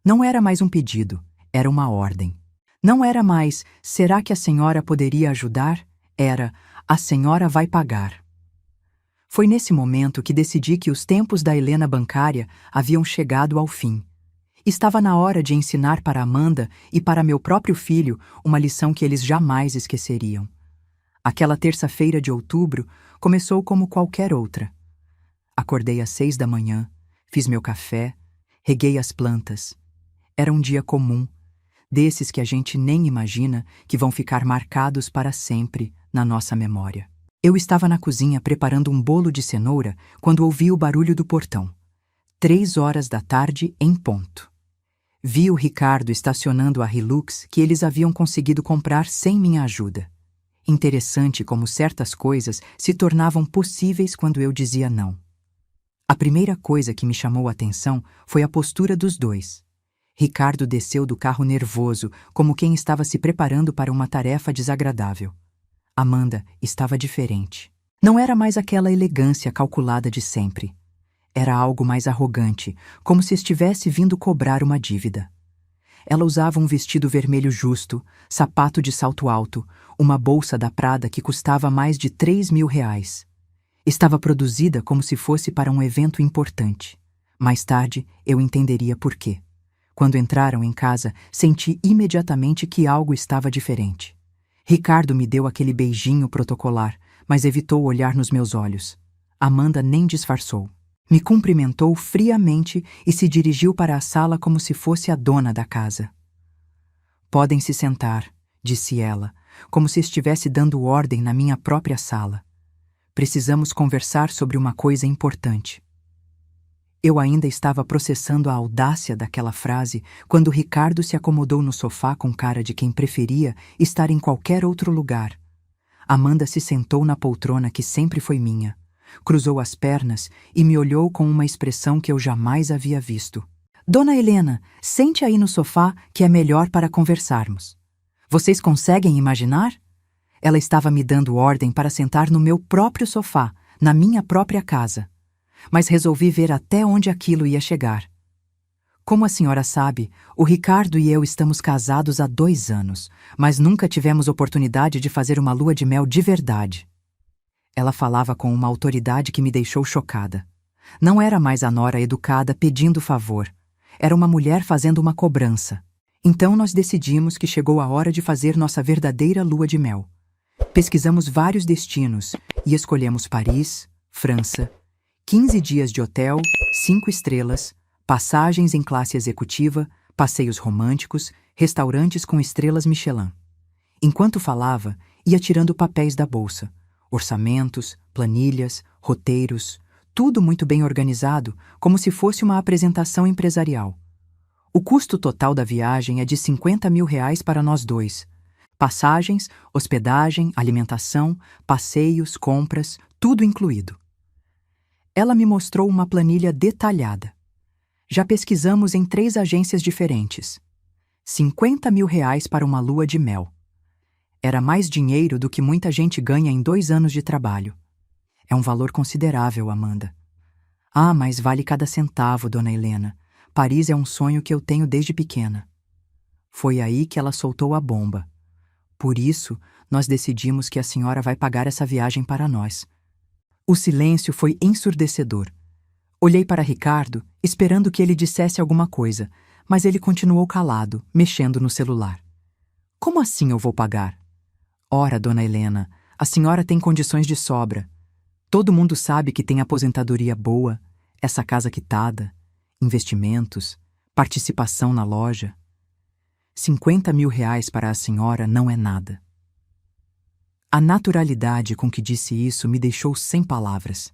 Não era mais um pedido, era uma ordem. Não era mais, será que a senhora poderia ajudar? Era, a senhora vai pagar. Foi nesse momento que decidi que os tempos da Helena bancária haviam chegado ao fim. Estava na hora de ensinar para Amanda e para meu próprio filho uma lição que eles jamais esqueceriam. Aquela terça-feira de outubro começou como qualquer outra. Acordei às 6 da manhã, fiz meu café, reguei as plantas. Era um dia comum, desses que a gente nem imagina que vão ficar marcados para sempre na nossa memória. Eu estava na cozinha preparando um bolo de cenoura quando ouvi o barulho do portão. 3 horas da tarde em ponto. Vi o Ricardo estacionando a Hilux que eles haviam conseguido comprar sem minha ajuda. Interessante como certas coisas se tornavam possíveis quando eu dizia não. A primeira coisa que me chamou a atenção foi a postura dos dois. Ricardo desceu do carro nervoso, como quem estava se preparando para uma tarefa desagradável. Amanda estava diferente. Não era mais aquela elegância calculada de sempre. Era algo mais arrogante, como se estivesse vindo cobrar uma dívida. Ela usava um vestido vermelho justo, sapato de salto alto, uma bolsa da Prada que custava mais de 3 mil reais. Estava produzida como se fosse para um evento importante. Mais tarde, eu entenderia por quê. Quando entraram em casa, senti imediatamente que algo estava diferente. Ricardo me deu aquele beijinho protocolar, mas evitou olhar nos meus olhos. Amanda nem disfarçou. Me cumprimentou friamente e se dirigiu para a sala como se fosse a dona da casa. Podem se sentar, disse ela, como se estivesse dando ordem na minha própria sala. Precisamos conversar sobre uma coisa importante. Eu ainda estava processando a audácia daquela frase quando Ricardo se acomodou no sofá com cara de quem preferia estar em qualquer outro lugar. Amanda se sentou na poltrona que sempre foi minha, cruzou as pernas e me olhou com uma expressão que eu jamais havia visto. Dona Helena, sente aí no sofá que é melhor para conversarmos. Vocês conseguem imaginar? Ela estava me dando ordem para sentar no meu próprio sofá, na minha própria casa. Mas resolvi ver até onde aquilo ia chegar. Como a senhora sabe, o Ricardo e eu estamos casados há 2 anos, mas nunca tivemos oportunidade de fazer uma lua de mel de verdade. Ela falava com uma autoridade que me deixou chocada. Não era mais a nora educada pedindo favor. Era uma mulher fazendo uma cobrança. Então nós decidimos que chegou a hora de fazer nossa verdadeira lua de mel. Pesquisamos vários destinos e escolhemos Paris, França, 15 dias de hotel, 5 estrelas, passagens em classe executiva, passeios românticos, restaurantes com estrelas Michelin. Enquanto falava, ia tirando papéis da bolsa, orçamentos, planilhas, roteiros, tudo muito bem organizado, como se fosse uma apresentação empresarial. O custo total da viagem é de R$50 mil para nós dois. Passagens, hospedagem, alimentação, passeios, compras, tudo incluído. Ela me mostrou uma planilha detalhada. Já pesquisamos em 3 agências diferentes. R$50 mil para uma lua de mel. Era mais dinheiro do que muita gente ganha em 2 anos de trabalho. É um valor considerável, Amanda. Ah, mas vale cada centavo, dona Helena. Paris é um sonho que eu tenho desde pequena. Foi aí que ela soltou a bomba. Por isso, nós decidimos que a senhora vai pagar essa viagem para nós. O silêncio foi ensurdecedor. Olhei para Ricardo, esperando que ele dissesse alguma coisa, mas ele continuou calado, mexendo no celular. Como assim eu vou pagar? Ora, dona Helena, a senhora tem condições de sobra. Todo mundo sabe que tem aposentadoria boa, essa casa quitada, investimentos, participação na loja. R$50 mil para a senhora não é nada. A naturalidade com que disse isso me deixou sem palavras.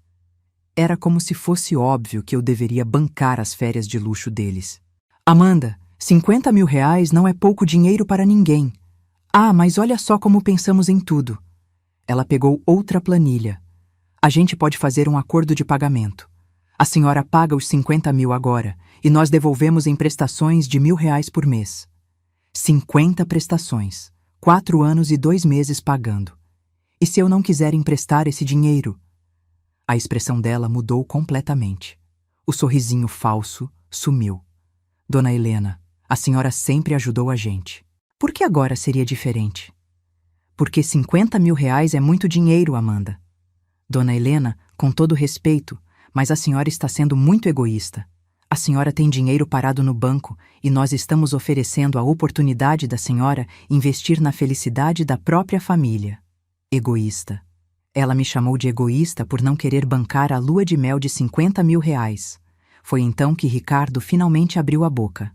Era como se fosse óbvio que eu deveria bancar as férias de luxo deles. Amanda, R$50 mil não é pouco dinheiro para ninguém. Ah, mas olha só como pensamos em tudo. Ela pegou outra planilha. A gente pode fazer um acordo de pagamento. A senhora paga os R$50 mil agora e nós devolvemos em prestações de R$1.000 por mês. 50 prestações, 4 anos e 2 meses pagando. E se eu não quiser emprestar esse dinheiro? A expressão dela mudou completamente. O sorrisinho falso sumiu. Dona Helena, a senhora sempre ajudou a gente. Por que agora seria diferente? Porque R$50 mil é muito dinheiro, Amanda. Dona Helena, com todo respeito, mas a senhora está sendo muito egoísta. A senhora tem dinheiro parado no banco e nós estamos oferecendo a oportunidade da senhora investir na felicidade da própria família. Egoísta. Ela me chamou de egoísta por não querer bancar a lua de mel de R$50 mil. Foi então que Ricardo finalmente abriu a boca.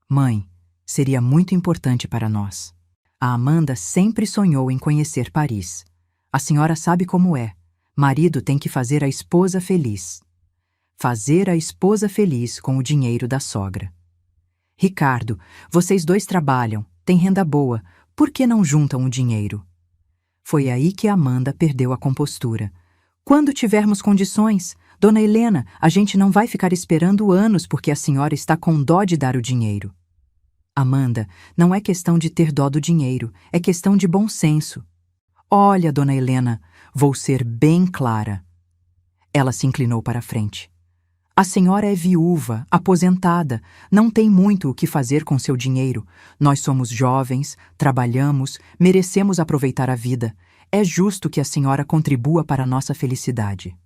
Mãe, seria muito importante para nós. A Amanda sempre sonhou em conhecer Paris. A senhora sabe como é. Marido tem que fazer a esposa feliz. Fazer a esposa feliz com o dinheiro da sogra. Ricardo, vocês 2 trabalham, têm renda boa, por que não juntam o dinheiro? Foi aí que Amanda perdeu a compostura. Quando tivermos condições, dona Helena, a gente não vai ficar esperando anos porque a senhora está com dó de dar o dinheiro. Amanda, não é questão de ter dó do dinheiro, é questão de bom senso. Olha, dona Helena, vou ser bem clara. Ela se inclinou para a frente. A senhora é viúva, aposentada, não tem muito o que fazer com seu dinheiro. Nós somos jovens, trabalhamos, merecemos aproveitar a vida. É justo que a senhora contribua para a nossa felicidade.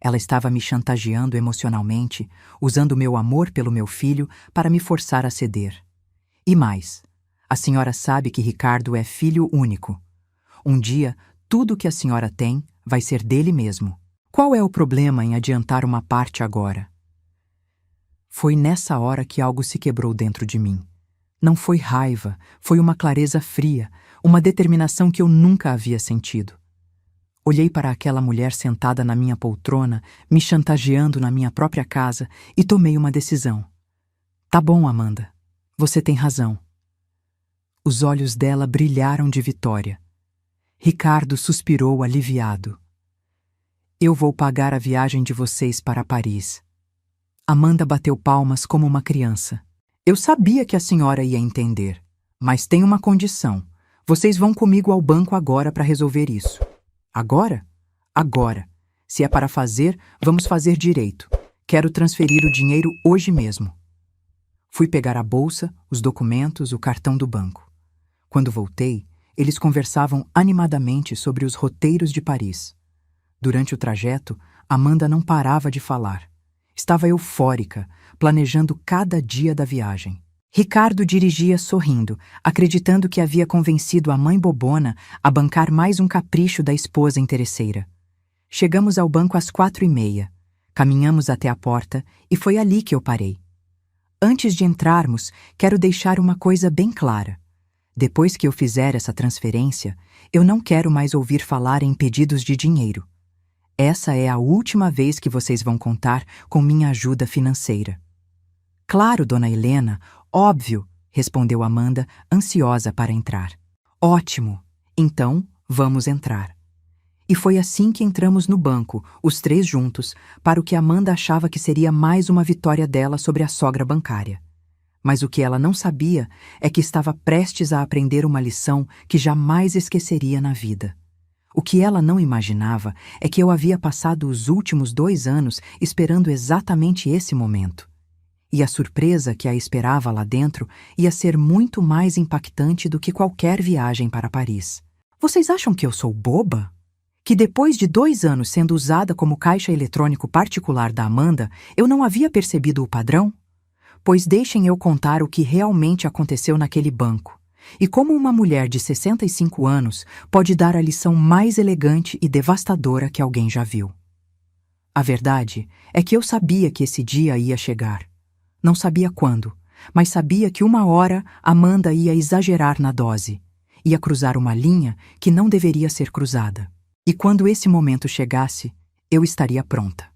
Ela estava me chantageando emocionalmente, usando meu amor pelo meu filho para me forçar a ceder. E mais, A senhora sabe que Ricardo é filho único. Um dia, tudo que a senhora tem vai ser dele mesmo. Qual é o problema em adiantar uma parte agora? Foi nessa hora que algo se quebrou dentro de mim. Não foi raiva, foi uma clareza fria, uma determinação que eu nunca havia sentido. Olhei para aquela mulher sentada na minha poltrona, me chantageando na minha própria casa, e tomei uma decisão. Tá bom, Amanda. Você tem razão. Os olhos dela brilharam de vitória. Ricardo suspirou aliviado. Eu vou pagar a viagem de vocês para Paris. Amanda bateu palmas como uma criança. Eu sabia que a senhora ia entender, mas tem uma condição. Vocês vão comigo ao banco agora para resolver isso. Agora? Agora. Se é para fazer, vamos fazer direito. Quero transferir o dinheiro hoje mesmo. Fui pegar a bolsa, os documentos, o cartão do banco. Quando voltei, eles conversavam animadamente sobre os roteiros de Paris. Durante o trajeto, Amanda não parava de falar. Estava eufórica, planejando cada dia da viagem. Ricardo dirigia sorrindo, acreditando que havia convencido a mãe bobona a bancar mais um capricho da esposa interesseira. Chegamos ao banco às 4h30. Caminhamos até a porta e foi ali que eu parei. Antes de entrarmos, quero deixar uma coisa bem clara. Depois que eu fizer essa transferência, eu não quero mais ouvir falar em pedidos de dinheiro. Essa é a última vez que vocês vão contar com minha ajuda financeira. Claro, dona Helena, óbvio, respondeu Amanda, ansiosa para entrar. Ótimo, então vamos entrar. E foi assim que entramos no banco, os três juntos, para o que Amanda achava que seria mais uma vitória dela sobre a sogra bancária. Mas o que ela não sabia é que estava prestes a aprender uma lição que jamais esqueceria na vida. O que ela não imaginava é que eu havia passado os últimos 2 anos esperando exatamente esse momento. E a surpresa que a esperava lá dentro ia ser muito mais impactante do que qualquer viagem para Paris. Vocês acham que eu sou boba? Que depois de 2 anos sendo usada como caixa eletrônico particular da Amanda, eu não havia percebido o padrão? Pois deixem eu contar o que realmente aconteceu naquele banco. E como uma mulher de 65 anos pode dar a lição mais elegante e devastadora que alguém já viu. A verdade é que eu sabia que esse dia ia chegar. Não sabia quando, mas sabia que uma hora Amanda ia exagerar na dose, ia cruzar uma linha que não deveria ser cruzada. E quando esse momento chegasse, eu estaria pronta.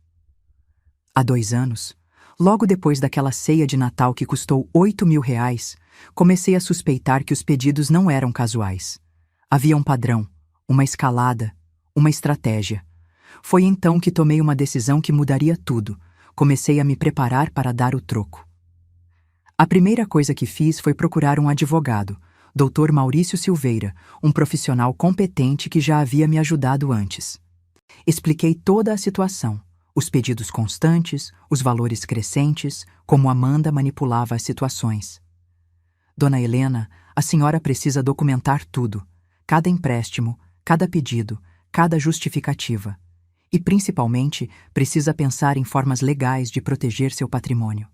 Há 2 anos, logo depois daquela ceia de Natal que custou R$ 8.000, comecei a suspeitar que os pedidos não eram casuais. Havia um padrão, uma escalada, uma estratégia. Foi então que tomei uma decisão que mudaria tudo. Comecei a me preparar para dar o troco. A primeira coisa que fiz foi procurar um advogado, Dr. Maurício Silveira, um profissional competente que já havia me ajudado antes. Expliquei toda a situação, os pedidos constantes, os valores crescentes, como Amanda manipulava as situações. Dona Helena, a senhora precisa documentar tudo, cada empréstimo, cada pedido, cada justificativa. E, principalmente, precisa pensar em formas legais de proteger seu patrimônio.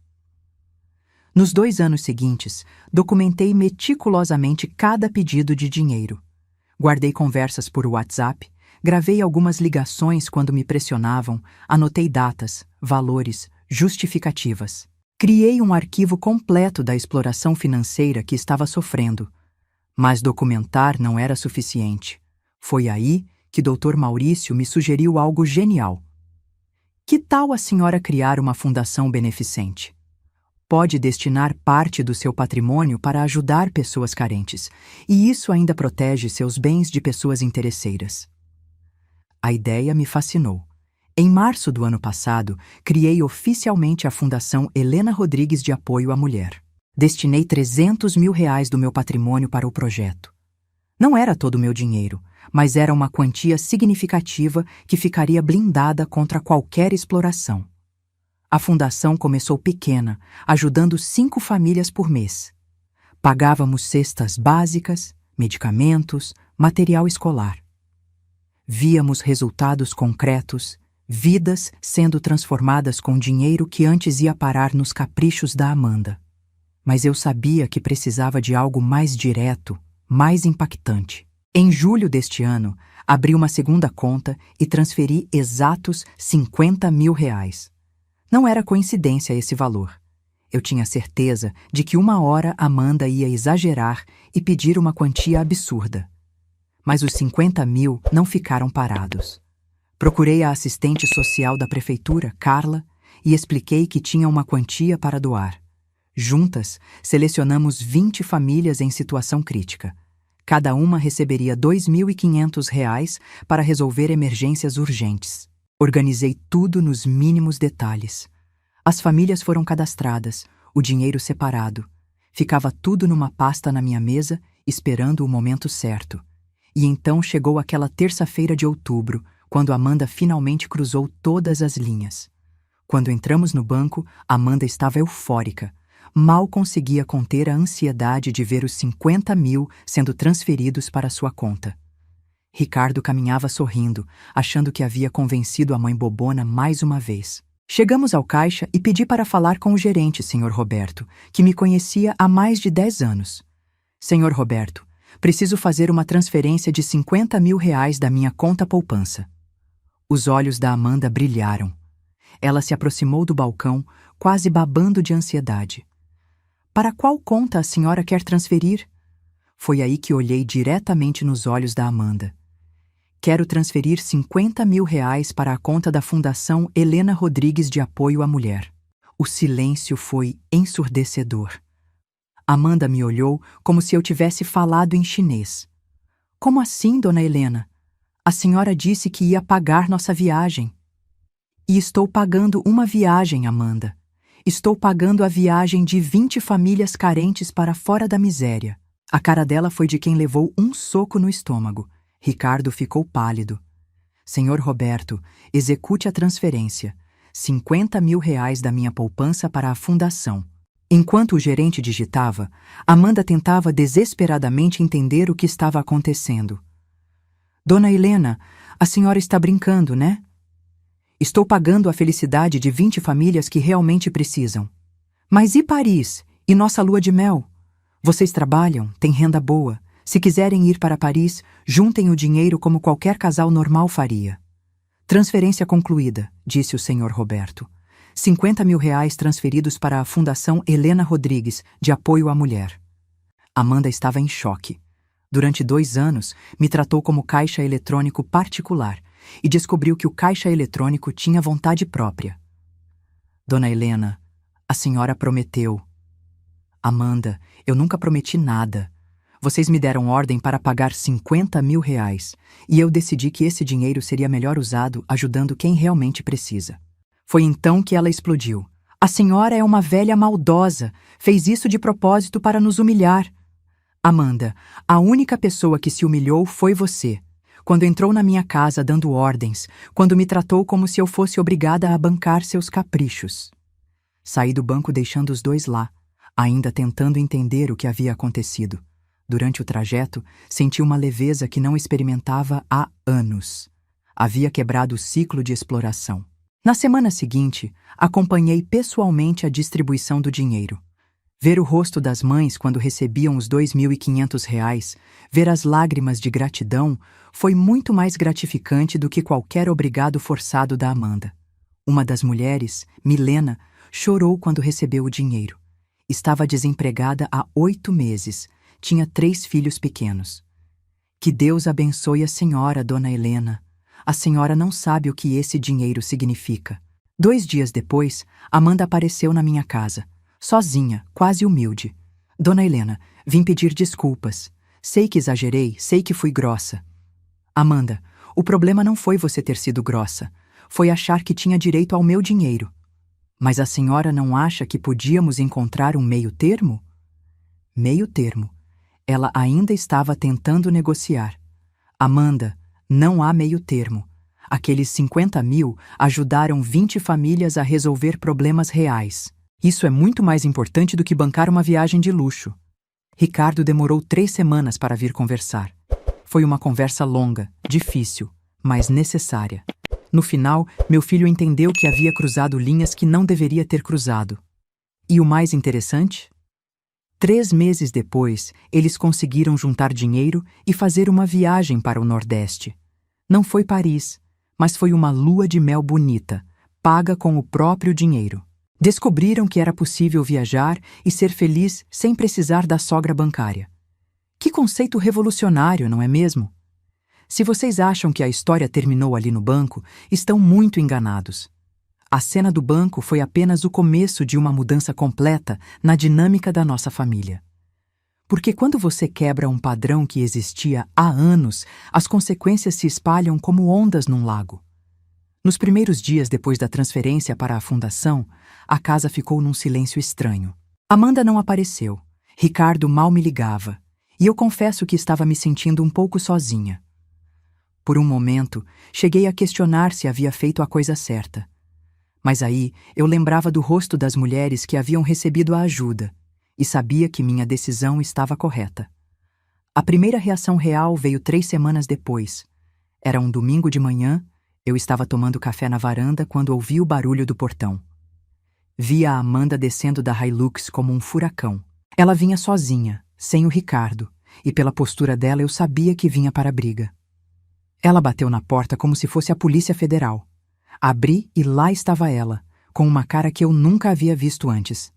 Nos 2 anos seguintes, documentei meticulosamente cada pedido de dinheiro. Guardei conversas por WhatsApp, gravei algumas ligações quando me pressionavam, anotei datas, valores, justificativas. Criei um arquivo completo da exploração financeira que estava sofrendo. Mas documentar não era suficiente. Foi aí que Dr. Maurício me sugeriu algo genial. Que tal a senhora criar uma fundação beneficente? Pode destinar parte do seu patrimônio para ajudar pessoas carentes, e isso ainda protege seus bens de pessoas interesseiras. A ideia me fascinou. Em março do ano passado, criei oficialmente a Fundação Helena Rodrigues de Apoio à Mulher. Destinei R$ 300 mil do meu patrimônio para o projeto. Não era todo o meu dinheiro, mas era uma quantia significativa que ficaria blindada contra qualquer exploração. A fundação começou pequena, ajudando 5 famílias por mês. Pagávamos cestas básicas, medicamentos, material escolar. Víamos resultados concretos, vidas sendo transformadas com dinheiro que antes ia parar nos caprichos da Amanda. Mas eu sabia que precisava de algo mais direto, mais impactante. Em julho deste ano, abri uma segunda conta e transferi exatos 50 mil reais. Não era coincidência esse valor. Eu tinha certeza de que uma hora Amanda ia exagerar e pedir uma quantia absurda. Mas os 50 mil não ficaram parados. Procurei a assistente social da prefeitura, Carla, e expliquei que tinha uma quantia para doar. Juntas, selecionamos 20 famílias em situação crítica. Cada uma receberia R$ 2.500 para resolver emergências urgentes. Organizei tudo nos mínimos detalhes. As famílias foram cadastradas, o dinheiro separado. Ficava tudo numa pasta na minha mesa, esperando o momento certo. E então chegou aquela terça-feira de outubro, quando Amanda finalmente cruzou todas as linhas. Quando entramos no banco, Amanda estava eufórica. Mal conseguia conter a ansiedade de ver os 50 mil sendo transferidos para sua conta. Ricardo caminhava sorrindo, achando que havia convencido a mãe bobona mais uma vez. Chegamos ao caixa e pedi para falar com o gerente, Sr. Roberto, que me conhecia há mais de 10 anos. Sr. Roberto, preciso fazer uma transferência de 50 mil reais da minha conta poupança. Os olhos da Amanda brilharam. Ela se aproximou do balcão, quase babando de ansiedade. Para qual conta a senhora quer transferir? Foi aí que olhei diretamente nos olhos da Amanda. Quero transferir 50 mil reais para a conta da Fundação Helena Rodrigues de Apoio à Mulher. O silêncio foi ensurdecedor. Amanda me olhou como se eu tivesse falado em chinês. Como assim, dona Helena? A senhora disse que ia pagar nossa viagem. E estou pagando uma viagem, Amanda. Estou pagando a viagem de 20 famílias carentes para fora da miséria. A cara dela foi de quem levou um soco no estômago. Ricardo ficou pálido. Senhor Roberto, execute a transferência. 50 mil reais da minha poupança para a fundação. Enquanto o gerente digitava, Amanda tentava desesperadamente entender o que estava acontecendo. Dona Helena, a senhora está brincando, né? Estou pagando a felicidade de 20 famílias que realmente precisam. Mas e Paris? E nossa lua de mel? Vocês trabalham, têm renda boa. Se quiserem ir para Paris, juntem o dinheiro como qualquer casal normal faria. Transferência concluída, disse o senhor Roberto. 50 mil reais transferidos para a Fundação Helena Rodrigues, de Apoio à Mulher. Amanda estava em choque. Durante 2 anos, me tratou como caixa eletrônico particular e descobriu que o caixa eletrônico tinha vontade própria. Dona Helena, a senhora prometeu. Amanda, eu nunca prometi nada. Vocês me deram ordem para pagar 50 mil reais e eu decidi que esse dinheiro seria melhor usado ajudando quem realmente precisa. Foi então que ela explodiu. A senhora é uma velha maldosa, fez isso de propósito para nos humilhar. Amanda, a única pessoa que se humilhou foi você. Quando entrou na minha casa dando ordens, quando me tratou como se eu fosse obrigada a bancar seus caprichos. Saí do banco deixando os dois lá, ainda tentando entender o que havia acontecido. Durante o trajeto, senti uma leveza que não experimentava há anos. Havia quebrado o ciclo de exploração. Na semana seguinte, acompanhei pessoalmente a distribuição do dinheiro. Ver o rosto das mães quando recebiam os 2.500 reais, ver as lágrimas de gratidão, foi muito mais gratificante do que qualquer obrigado forçado da Amanda. Uma das mulheres, Milena, chorou quando recebeu o dinheiro. Estava desempregada há 8 meses. Tinha 3 filhos pequenos. Que Deus abençoe a senhora, dona Helena. A senhora não sabe o que esse dinheiro significa. 2 dias depois, Amanda apareceu na minha casa. Sozinha, quase humilde. Dona Helena, vim pedir desculpas. Sei que exagerei, sei que fui grossa. Amanda, o problema não foi você ter sido grossa. Foi achar que tinha direito ao meu dinheiro. Mas a senhora não acha que podíamos encontrar um meio termo? Meio termo. Ela ainda estava tentando negociar. Amanda, não há meio termo. Aqueles 50 mil ajudaram 20 famílias a resolver problemas reais. Isso é muito mais importante do que bancar uma viagem de luxo. Ricardo demorou 3 semanas para vir conversar. Foi uma conversa longa, difícil, mas necessária. No final, meu filho entendeu que havia cruzado linhas que não deveria ter cruzado. E o mais interessante? 3 meses depois, eles conseguiram juntar dinheiro e fazer uma viagem para o Nordeste. Não foi Paris, mas foi uma lua de mel bonita, paga com o próprio dinheiro. Descobriram que era possível viajar e ser feliz sem precisar da sogra bancária. Que conceito revolucionário, não é mesmo? Se vocês acham que a história terminou ali no banco, estão muito enganados. A cena do banco foi apenas o começo de uma mudança completa na dinâmica da nossa família. Porque quando você quebra um padrão que existia há anos, as consequências se espalham como ondas num lago. Nos primeiros dias depois da transferência para a fundação, a casa ficou num silêncio estranho. Amanda não apareceu, Ricardo mal me ligava, e eu confesso que estava me sentindo um pouco sozinha. Por um momento, cheguei a questionar se havia feito a coisa certa. Mas aí eu lembrava do rosto das mulheres que haviam recebido a ajuda e sabia que minha decisão estava correta. A primeira reação real veio 3 semanas depois. Era um domingo de manhã, eu estava tomando café na varanda quando ouvi o barulho do portão. Vi a Amanda descendo da Hilux como um furacão. Ela vinha sozinha, sem o Ricardo, e pela postura dela eu sabia que vinha para a briga. Ela bateu na porta como se fosse a Polícia Federal. Abri e lá estava ela, com uma cara que eu nunca havia visto antes.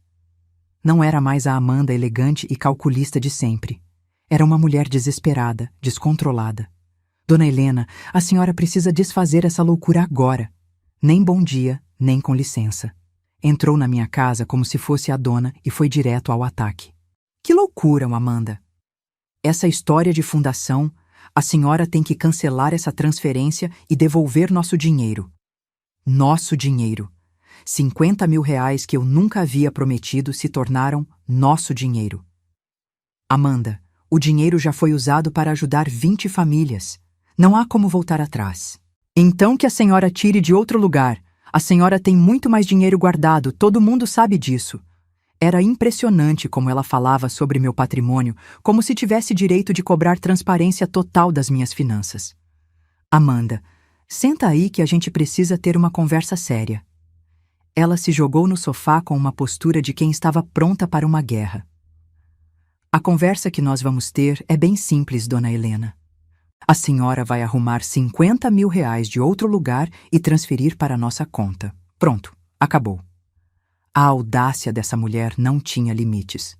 Não era mais a Amanda elegante e calculista de sempre. Era uma mulher desesperada, descontrolada. Dona Helena, a senhora precisa desfazer essa loucura agora. Nem bom dia, nem com licença. Entrou na minha casa como se fosse a dona e foi direto ao ataque. Que loucura, Amanda! Essa história de fundação, a senhora tem que cancelar essa transferência e devolver nosso dinheiro. Nosso dinheiro. 50 mil reais que eu nunca havia prometido se tornaram nosso dinheiro. Amanda, o dinheiro já foi usado para ajudar 20 famílias. Não há como voltar atrás. Então que a senhora tire de outro lugar. A senhora tem muito mais dinheiro guardado, todo mundo sabe disso. Era impressionante como ela falava sobre meu patrimônio, como se tivesse direito de cobrar transparência total das minhas finanças. Amanda, senta aí que a gente precisa ter uma conversa séria. Ela se jogou no sofá com uma postura de quem estava pronta para uma guerra. A conversa que nós vamos ter é bem simples, Dona Helena. A senhora vai arrumar 50 mil reais de outro lugar e transferir para a nossa conta. Pronto, acabou. A audácia dessa mulher não tinha limites.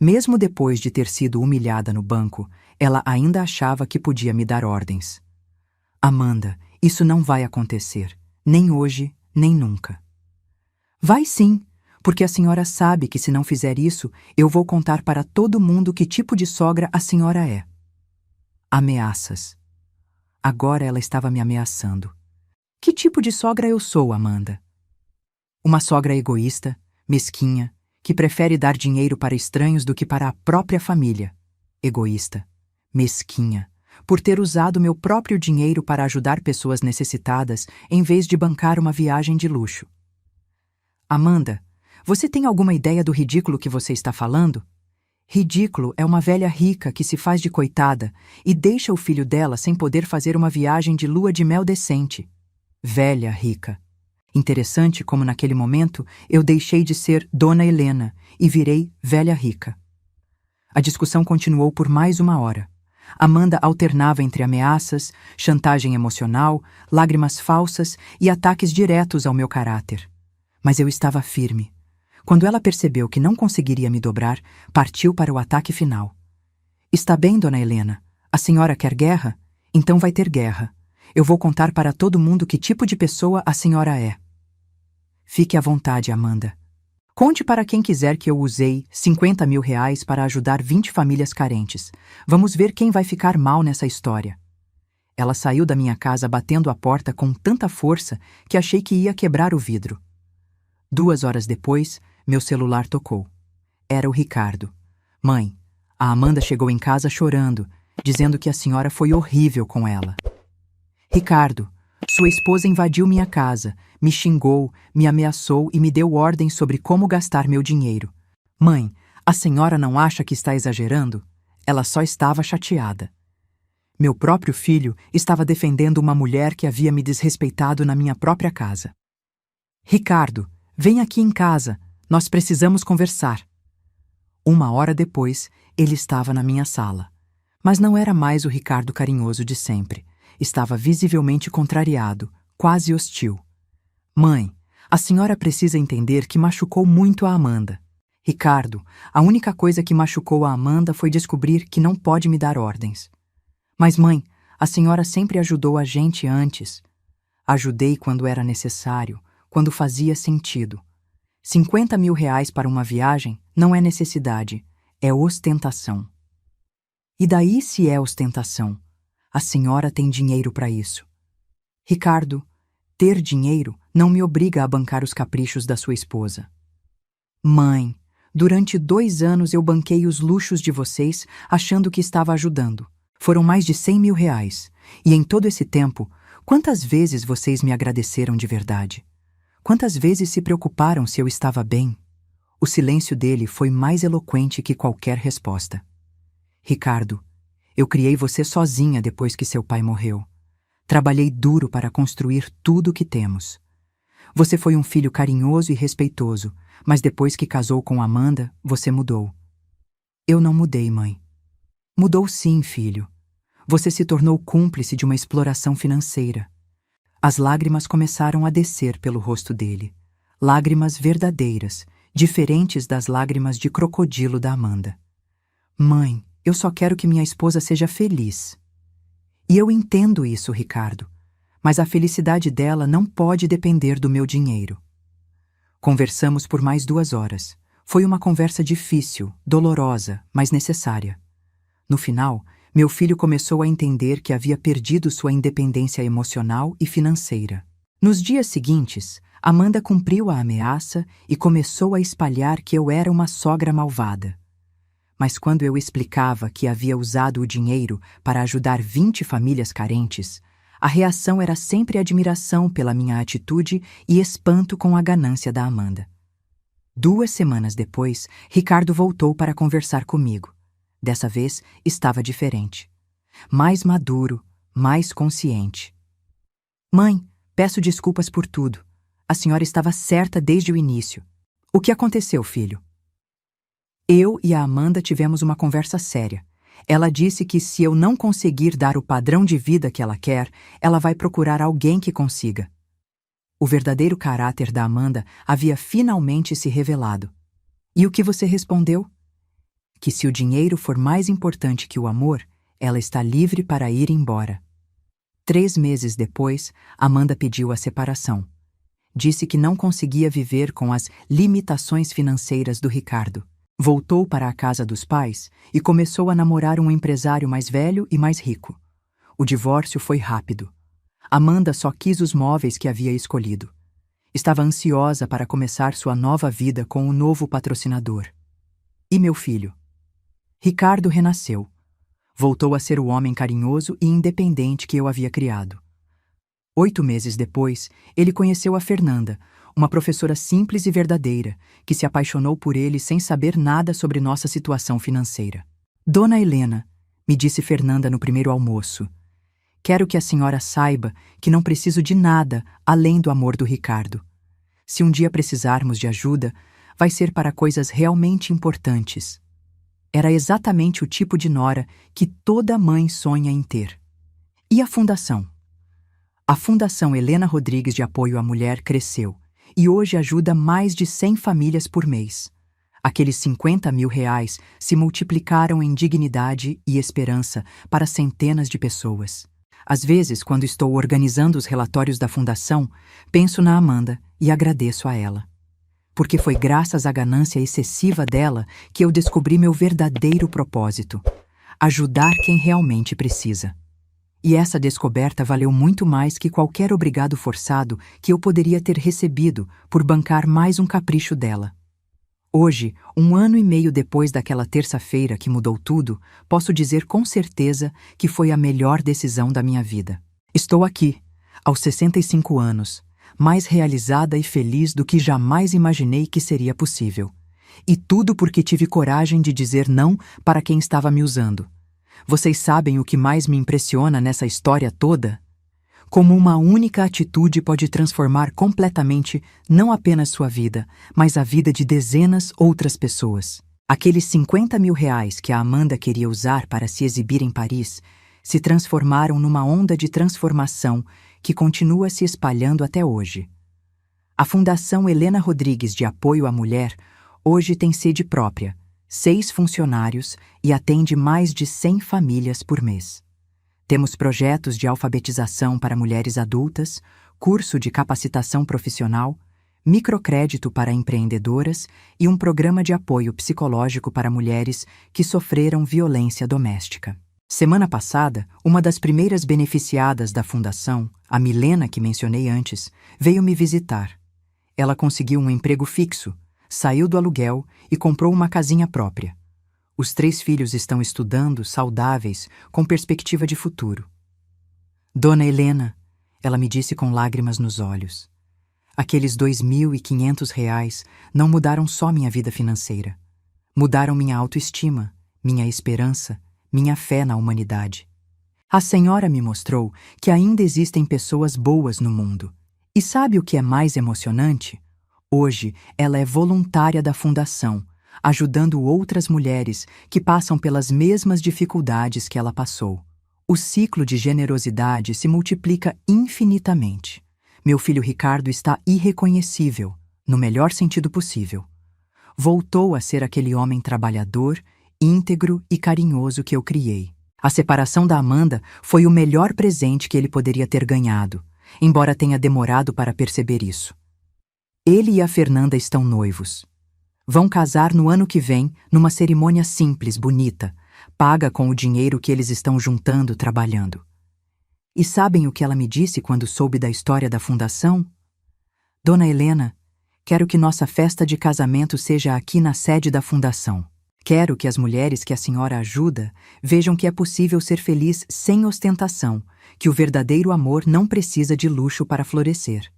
Mesmo depois de ter sido humilhada no banco, ela ainda achava que podia me dar ordens. Amanda, isso não vai acontecer, nem hoje, nem nunca. Vai sim, porque a senhora sabe que se não fizer isso, eu vou contar para todo mundo que tipo de sogra a senhora é. Ameaças. Agora ela estava me ameaçando. Que tipo de sogra eu sou, Amanda? Uma sogra egoísta, mesquinha, que prefere dar dinheiro para estranhos do que para a própria família. Egoísta, mesquinha, por ter usado meu próprio dinheiro para ajudar pessoas necessitadas em vez de bancar uma viagem de luxo. Amanda, você tem alguma ideia do ridículo que você está falando? Ridículo é uma velha rica que se faz de coitada e deixa o filho dela sem poder fazer uma viagem de lua de mel decente. Velha rica. Interessante como naquele momento eu deixei de ser Dona Helena e virei velha rica. A discussão continuou por mais 1 hora. Amanda alternava entre ameaças, chantagem emocional, lágrimas falsas e ataques diretos ao meu caráter. Mas eu estava firme. Quando ela percebeu que não conseguiria me dobrar, partiu para o ataque final. Está bem, Dona Helena. A senhora quer guerra? Então vai ter guerra. Eu vou contar para todo mundo que tipo de pessoa a senhora é. Fique à vontade, Amanda. Conte para quem quiser que eu usei 50 mil reais para ajudar 20 famílias carentes. Vamos ver quem vai ficar mal nessa história. Ela saiu da minha casa batendo a porta com tanta força que achei que ia quebrar o vidro. 2 horas depois, meu celular tocou. Era o Ricardo. Mãe, a Amanda chegou em casa chorando, dizendo que a senhora foi horrível com ela. Ricardo, sua esposa invadiu minha casa, me xingou, me ameaçou e me deu ordens sobre como gastar meu dinheiro. Mãe, a senhora não acha que está exagerando? Ela só estava chateada. Meu próprio filho estava defendendo uma mulher que havia me desrespeitado na minha própria casa. Ricardo, vem aqui em casa. Nós precisamos conversar. Uma hora depois, ele estava na minha sala. Mas não era mais o Ricardo carinhoso de sempre. Estava visivelmente contrariado, quase hostil. Mãe, a senhora precisa entender que machucou muito a Amanda. Ricardo, a única coisa que machucou a Amanda foi descobrir que não pode me dar ordens. Mas mãe, a senhora sempre ajudou a gente antes. Ajudei quando era necessário, quando fazia sentido. 50 mil reais para uma viagem não é necessidade, é ostentação. E daí se é ostentação? A senhora tem dinheiro para isso. Ricardo, ter dinheiro não me obriga a bancar os caprichos da sua esposa. Mãe, durante 2 anos eu banquei os luxos de vocês achando que estava ajudando. Foram mais de 100 mil reais. E em todo esse tempo, quantas vezes vocês me agradeceram de verdade? Quantas vezes se preocuparam se eu estava bem? O silêncio dele foi mais eloquente que qualquer resposta. Ricardo, eu criei você sozinha depois que seu pai morreu. Trabalhei duro para construir tudo o que temos. Você foi um filho carinhoso e respeitoso, mas depois que casou com Amanda, você mudou. Eu não mudei, mãe. Mudou sim, filho. Você se tornou cúmplice de uma exploração financeira. As lágrimas começaram a descer pelo rosto dele. Lágrimas verdadeiras, diferentes das lágrimas de crocodilo da Amanda. Mãe, eu só quero que minha esposa seja feliz. E eu entendo isso, Ricardo, mas a felicidade dela não pode depender do meu dinheiro. Conversamos por mais 2 horas. Foi uma conversa difícil, dolorosa, mas necessária. No final, meu filho começou a entender que havia perdido sua independência emocional e financeira. Nos dias seguintes, Amanda cumpriu a ameaça e começou a espalhar que eu era uma sogra malvada. Mas quando eu explicava que havia usado o dinheiro para ajudar 20 famílias carentes, a reação era sempre admiração pela minha atitude e espanto com a ganância da Amanda. 2 semanas depois, Ricardo voltou para conversar comigo. Dessa vez, estava diferente. Mais maduro, mais consciente. Mãe, peço desculpas por tudo. A senhora estava certa desde o início. O que aconteceu, filho? Eu e a Amanda tivemos uma conversa séria. Ela disse que se eu não conseguir dar o padrão de vida que ela quer, ela vai procurar alguém que consiga. O verdadeiro caráter da Amanda havia finalmente se revelado. E o que você respondeu? Que se o dinheiro for mais importante que o amor, ela está livre para ir embora. 3 meses depois, Amanda pediu a separação. Disse que não conseguia viver com as limitações financeiras do Ricardo. Voltou para a casa dos pais e começou a namorar um empresário mais velho e mais rico. O divórcio foi rápido. Amanda só quis os móveis que havia escolhido. Estava ansiosa para começar sua nova vida com o novo patrocinador. E meu filho? Ricardo renasceu. Voltou a ser o homem carinhoso e independente que eu havia criado. 8 meses depois, ele conheceu a Fernanda, uma professora simples e verdadeira, que se apaixonou por ele sem saber nada sobre nossa situação financeira. Dona Helena, me disse Fernanda no primeiro almoço, quero que a senhora saiba que não preciso de nada além do amor do Ricardo. Se um dia precisarmos de ajuda, vai ser para coisas realmente importantes. Era exatamente o tipo de nora que toda mãe sonha em ter. E a fundação? A Fundação Helena Rodrigues de Apoio à Mulher cresceu e hoje ajuda mais de 100 famílias por mês. Aqueles 50 mil reais se multiplicaram em dignidade e esperança para centenas de pessoas. Às vezes, quando estou organizando os relatórios da Fundação, penso na Amanda e agradeço a ela. Porque foi graças à ganância excessiva dela que eu descobri meu verdadeiro propósito: ajudar quem realmente precisa. E essa descoberta valeu muito mais que qualquer obrigado forçado que eu poderia ter recebido por bancar mais um capricho dela. Hoje, 1 ano e meio depois daquela terça-feira que mudou tudo, posso dizer com certeza que foi a melhor decisão da minha vida. Estou aqui, aos 65 anos, mais realizada e feliz do que jamais imaginei que seria possível. E tudo porque tive coragem de dizer não para quem estava me usando. Vocês sabem o que mais me impressiona nessa história toda? Como uma única atitude pode transformar completamente não apenas sua vida, mas a vida de dezenas outras pessoas. Aqueles 50 mil reais que a Amanda queria usar para se exibir em Paris se transformaram numa onda de transformação que continua se espalhando até hoje. A Fundação Helena Rodrigues de Apoio à Mulher hoje tem sede própria, 6 funcionários e atende mais de 100 famílias por mês. Temos projetos de alfabetização para mulheres adultas, curso de capacitação profissional, microcrédito para empreendedoras e um programa de apoio psicológico para mulheres que sofreram violência doméstica. Semana passada, uma das primeiras beneficiadas da fundação, a Milena que mencionei antes, veio me visitar. Ela conseguiu um emprego fixo, saiu do aluguel e comprou uma casinha própria. Os 3 filhos estão estudando, saudáveis, com perspectiva de futuro. Dona Helena, ela me disse com lágrimas nos olhos. Aqueles R$ 2.500 não mudaram só minha vida financeira. Mudaram minha autoestima, minha esperança, minha fé na humanidade. A senhora me mostrou que ainda existem pessoas boas no mundo. E sabe o que é mais emocionante? Hoje, ela é voluntária da Fundação, ajudando outras mulheres que passam pelas mesmas dificuldades que ela passou. O ciclo de generosidade se multiplica infinitamente. Meu filho Ricardo está irreconhecível, no melhor sentido possível. Voltou a ser aquele homem trabalhador, íntegro e carinhoso que eu criei. A separação da Amanda foi o melhor presente que ele poderia ter ganhado, embora tenha demorado para perceber isso. Ele e a Fernanda estão noivos. Vão casar no ano que vem, numa cerimônia simples, bonita, paga com o dinheiro que eles estão juntando trabalhando. E sabem o que ela me disse quando soube da história da fundação? Dona Helena, quero que nossa festa de casamento seja aqui na sede da fundação. Quero que as mulheres que a senhora ajuda vejam que é possível ser feliz sem ostentação, que o verdadeiro amor não precisa de luxo para florescer.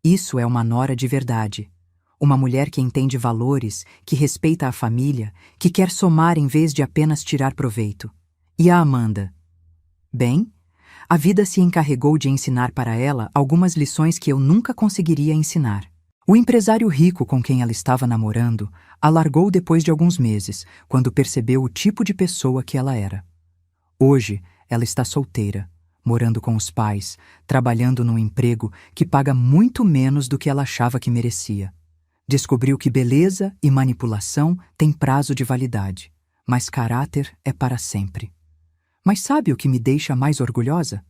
Isso é uma nora de verdade. Uma mulher que entende valores, que respeita a família, que quer somar em vez de apenas tirar proveito. E a Amanda? Bem, a vida se encarregou de ensinar para ela algumas lições que eu nunca conseguiria ensinar. O empresário rico com quem ela estava namorando a largou depois de alguns meses, quando percebeu o tipo de pessoa que ela era. Hoje, ela está solteira, morando com os pais, trabalhando num emprego que paga muito menos do que ela achava que merecia. Descobriu que beleza e manipulação têm prazo de validade, mas caráter é para sempre. Mas sabe o que me deixa mais orgulhosa?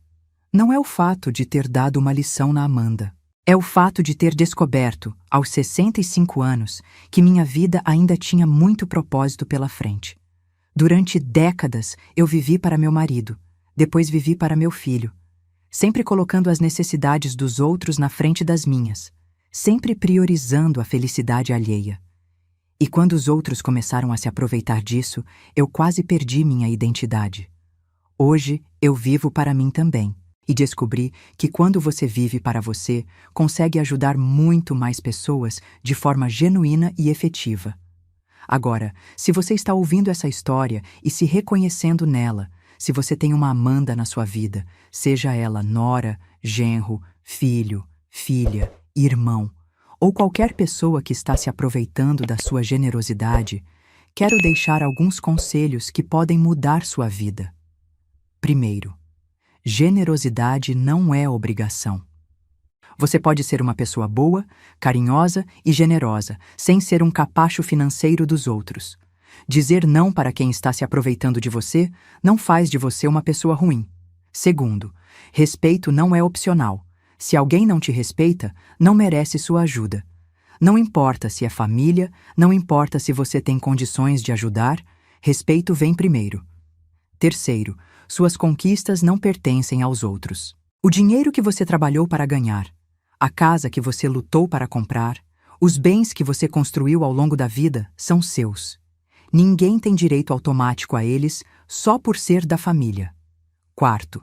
Não é o fato de ter dado uma lição na Amanda. É o fato de ter descoberto, aos 65 anos, que minha vida ainda tinha muito propósito pela frente. Durante décadas, eu vivi para meu marido, depois vivi para meu filho, sempre colocando as necessidades dos outros na frente das minhas, sempre priorizando a felicidade alheia. E quando os outros começaram a se aproveitar disso, eu quase perdi minha identidade. Hoje, eu vivo para mim também. E descobri que quando você vive para você, consegue ajudar muito mais pessoas de forma genuína e efetiva. Agora, se você está ouvindo essa história e se reconhecendo nela, se você tem uma Amanda na sua vida, seja ela nora, genro, filho, filha, irmão, ou qualquer pessoa que está se aproveitando da sua generosidade, quero deixar alguns conselhos que podem mudar sua vida. Primeiro, generosidade não é obrigação. Você pode ser uma pessoa boa, carinhosa e generosa, sem ser um capacho financeiro dos outros. Dizer não para quem está se aproveitando de você não faz de você uma pessoa ruim. Segundo, respeito não é opcional. Se alguém não te respeita, não merece sua ajuda. Não importa se é família, não importa se você tem condições de ajudar, respeito vem primeiro. Terceiro, suas conquistas não pertencem aos outros. O dinheiro que você trabalhou para ganhar, a casa que você lutou para comprar, os bens que você construiu ao longo da vida são seus. Ninguém tem direito automático a eles só por ser da família. Quarto,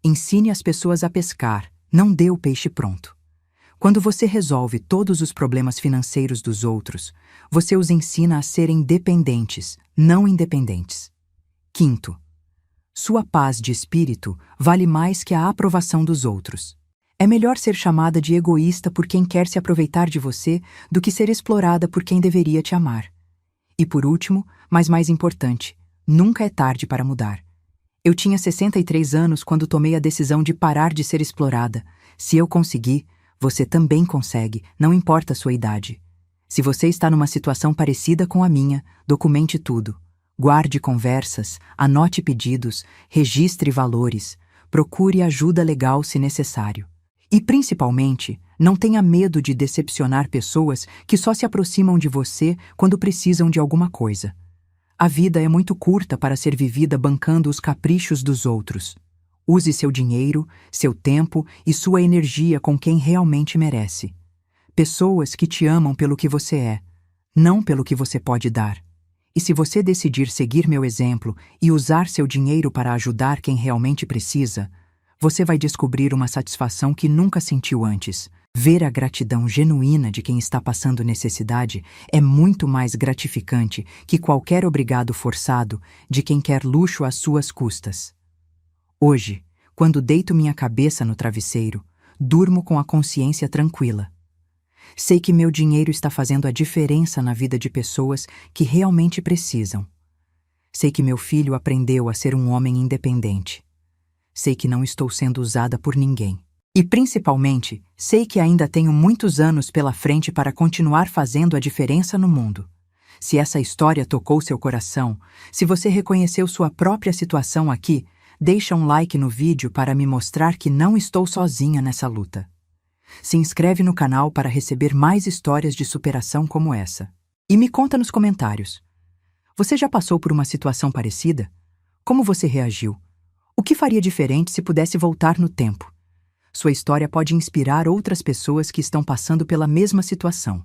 ensine as pessoas a pescar, não dê o peixe pronto. Quando você resolve todos os problemas financeiros dos outros, você os ensina a serem dependentes, não independentes. Quinto, sua paz de espírito vale mais que a aprovação dos outros. É melhor ser chamada de egoísta por quem quer se aproveitar de você do que ser explorada por quem deveria te amar. E por último, mas mais importante, nunca é tarde para mudar. Eu tinha 63 anos quando tomei a decisão de parar de ser explorada. Se eu consegui, você também consegue, não importa a sua idade. Se você está numa situação parecida com a minha, documente tudo. Guarde conversas, anote pedidos, registre valores, procure ajuda legal se necessário. E, principalmente, não tenha medo de decepcionar pessoas que só se aproximam de você quando precisam de alguma coisa. A vida é muito curta para ser vivida bancando os caprichos dos outros. Use seu dinheiro, seu tempo e sua energia com quem realmente merece. Pessoas que te amam pelo que você é, não pelo que você pode dar. E se você decidir seguir meu exemplo e usar seu dinheiro para ajudar quem realmente precisa, você vai descobrir uma satisfação que nunca sentiu antes. Ver a gratidão genuína de quem está passando necessidade é muito mais gratificante que qualquer obrigado forçado de quem quer luxo às suas custas. Hoje, quando deito minha cabeça no travesseiro, durmo com a consciência tranquila. Sei que meu dinheiro está fazendo a diferença na vida de pessoas que realmente precisam. Sei que meu filho aprendeu a ser um homem independente. Sei que não estou sendo usada por ninguém. E, principalmente, sei que ainda tenho muitos anos pela frente para continuar fazendo a diferença no mundo. Se essa história tocou seu coração, se você reconheceu sua própria situação aqui, deixa um like no vídeo para me mostrar que não estou sozinha nessa luta. Se inscreve no canal para receber mais histórias de superação como essa. E me conta nos comentários. Você já passou por uma situação parecida? Como você reagiu? O que faria diferente se pudesse voltar no tempo? Sua história pode inspirar outras pessoas que estão passando pela mesma situação.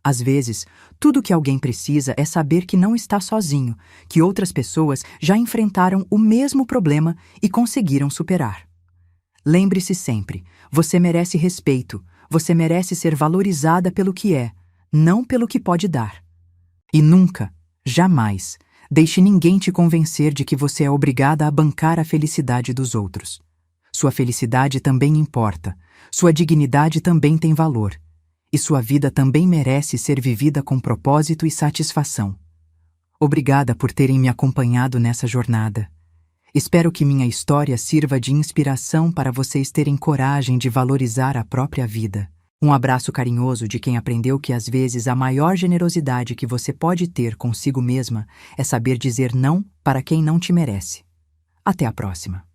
Às vezes, tudo o que alguém precisa é saber que não está sozinho, que outras pessoas já enfrentaram o mesmo problema e conseguiram superar. Lembre-se sempre, você merece respeito, você merece ser valorizada pelo que é, não pelo que pode dar. E nunca, jamais, deixe ninguém te convencer de que você é obrigada a bancar a felicidade dos outros. Sua felicidade também importa, sua dignidade também tem valor, e sua vida também merece ser vivida com propósito e satisfação. Obrigada por terem me acompanhado nessa jornada. Espero que minha história sirva de inspiração para vocês terem coragem de valorizar a própria vida. Um abraço carinhoso de quem aprendeu que às vezes a maior generosidade que você pode ter consigo mesma é saber dizer não para quem não te merece. Até a próxima.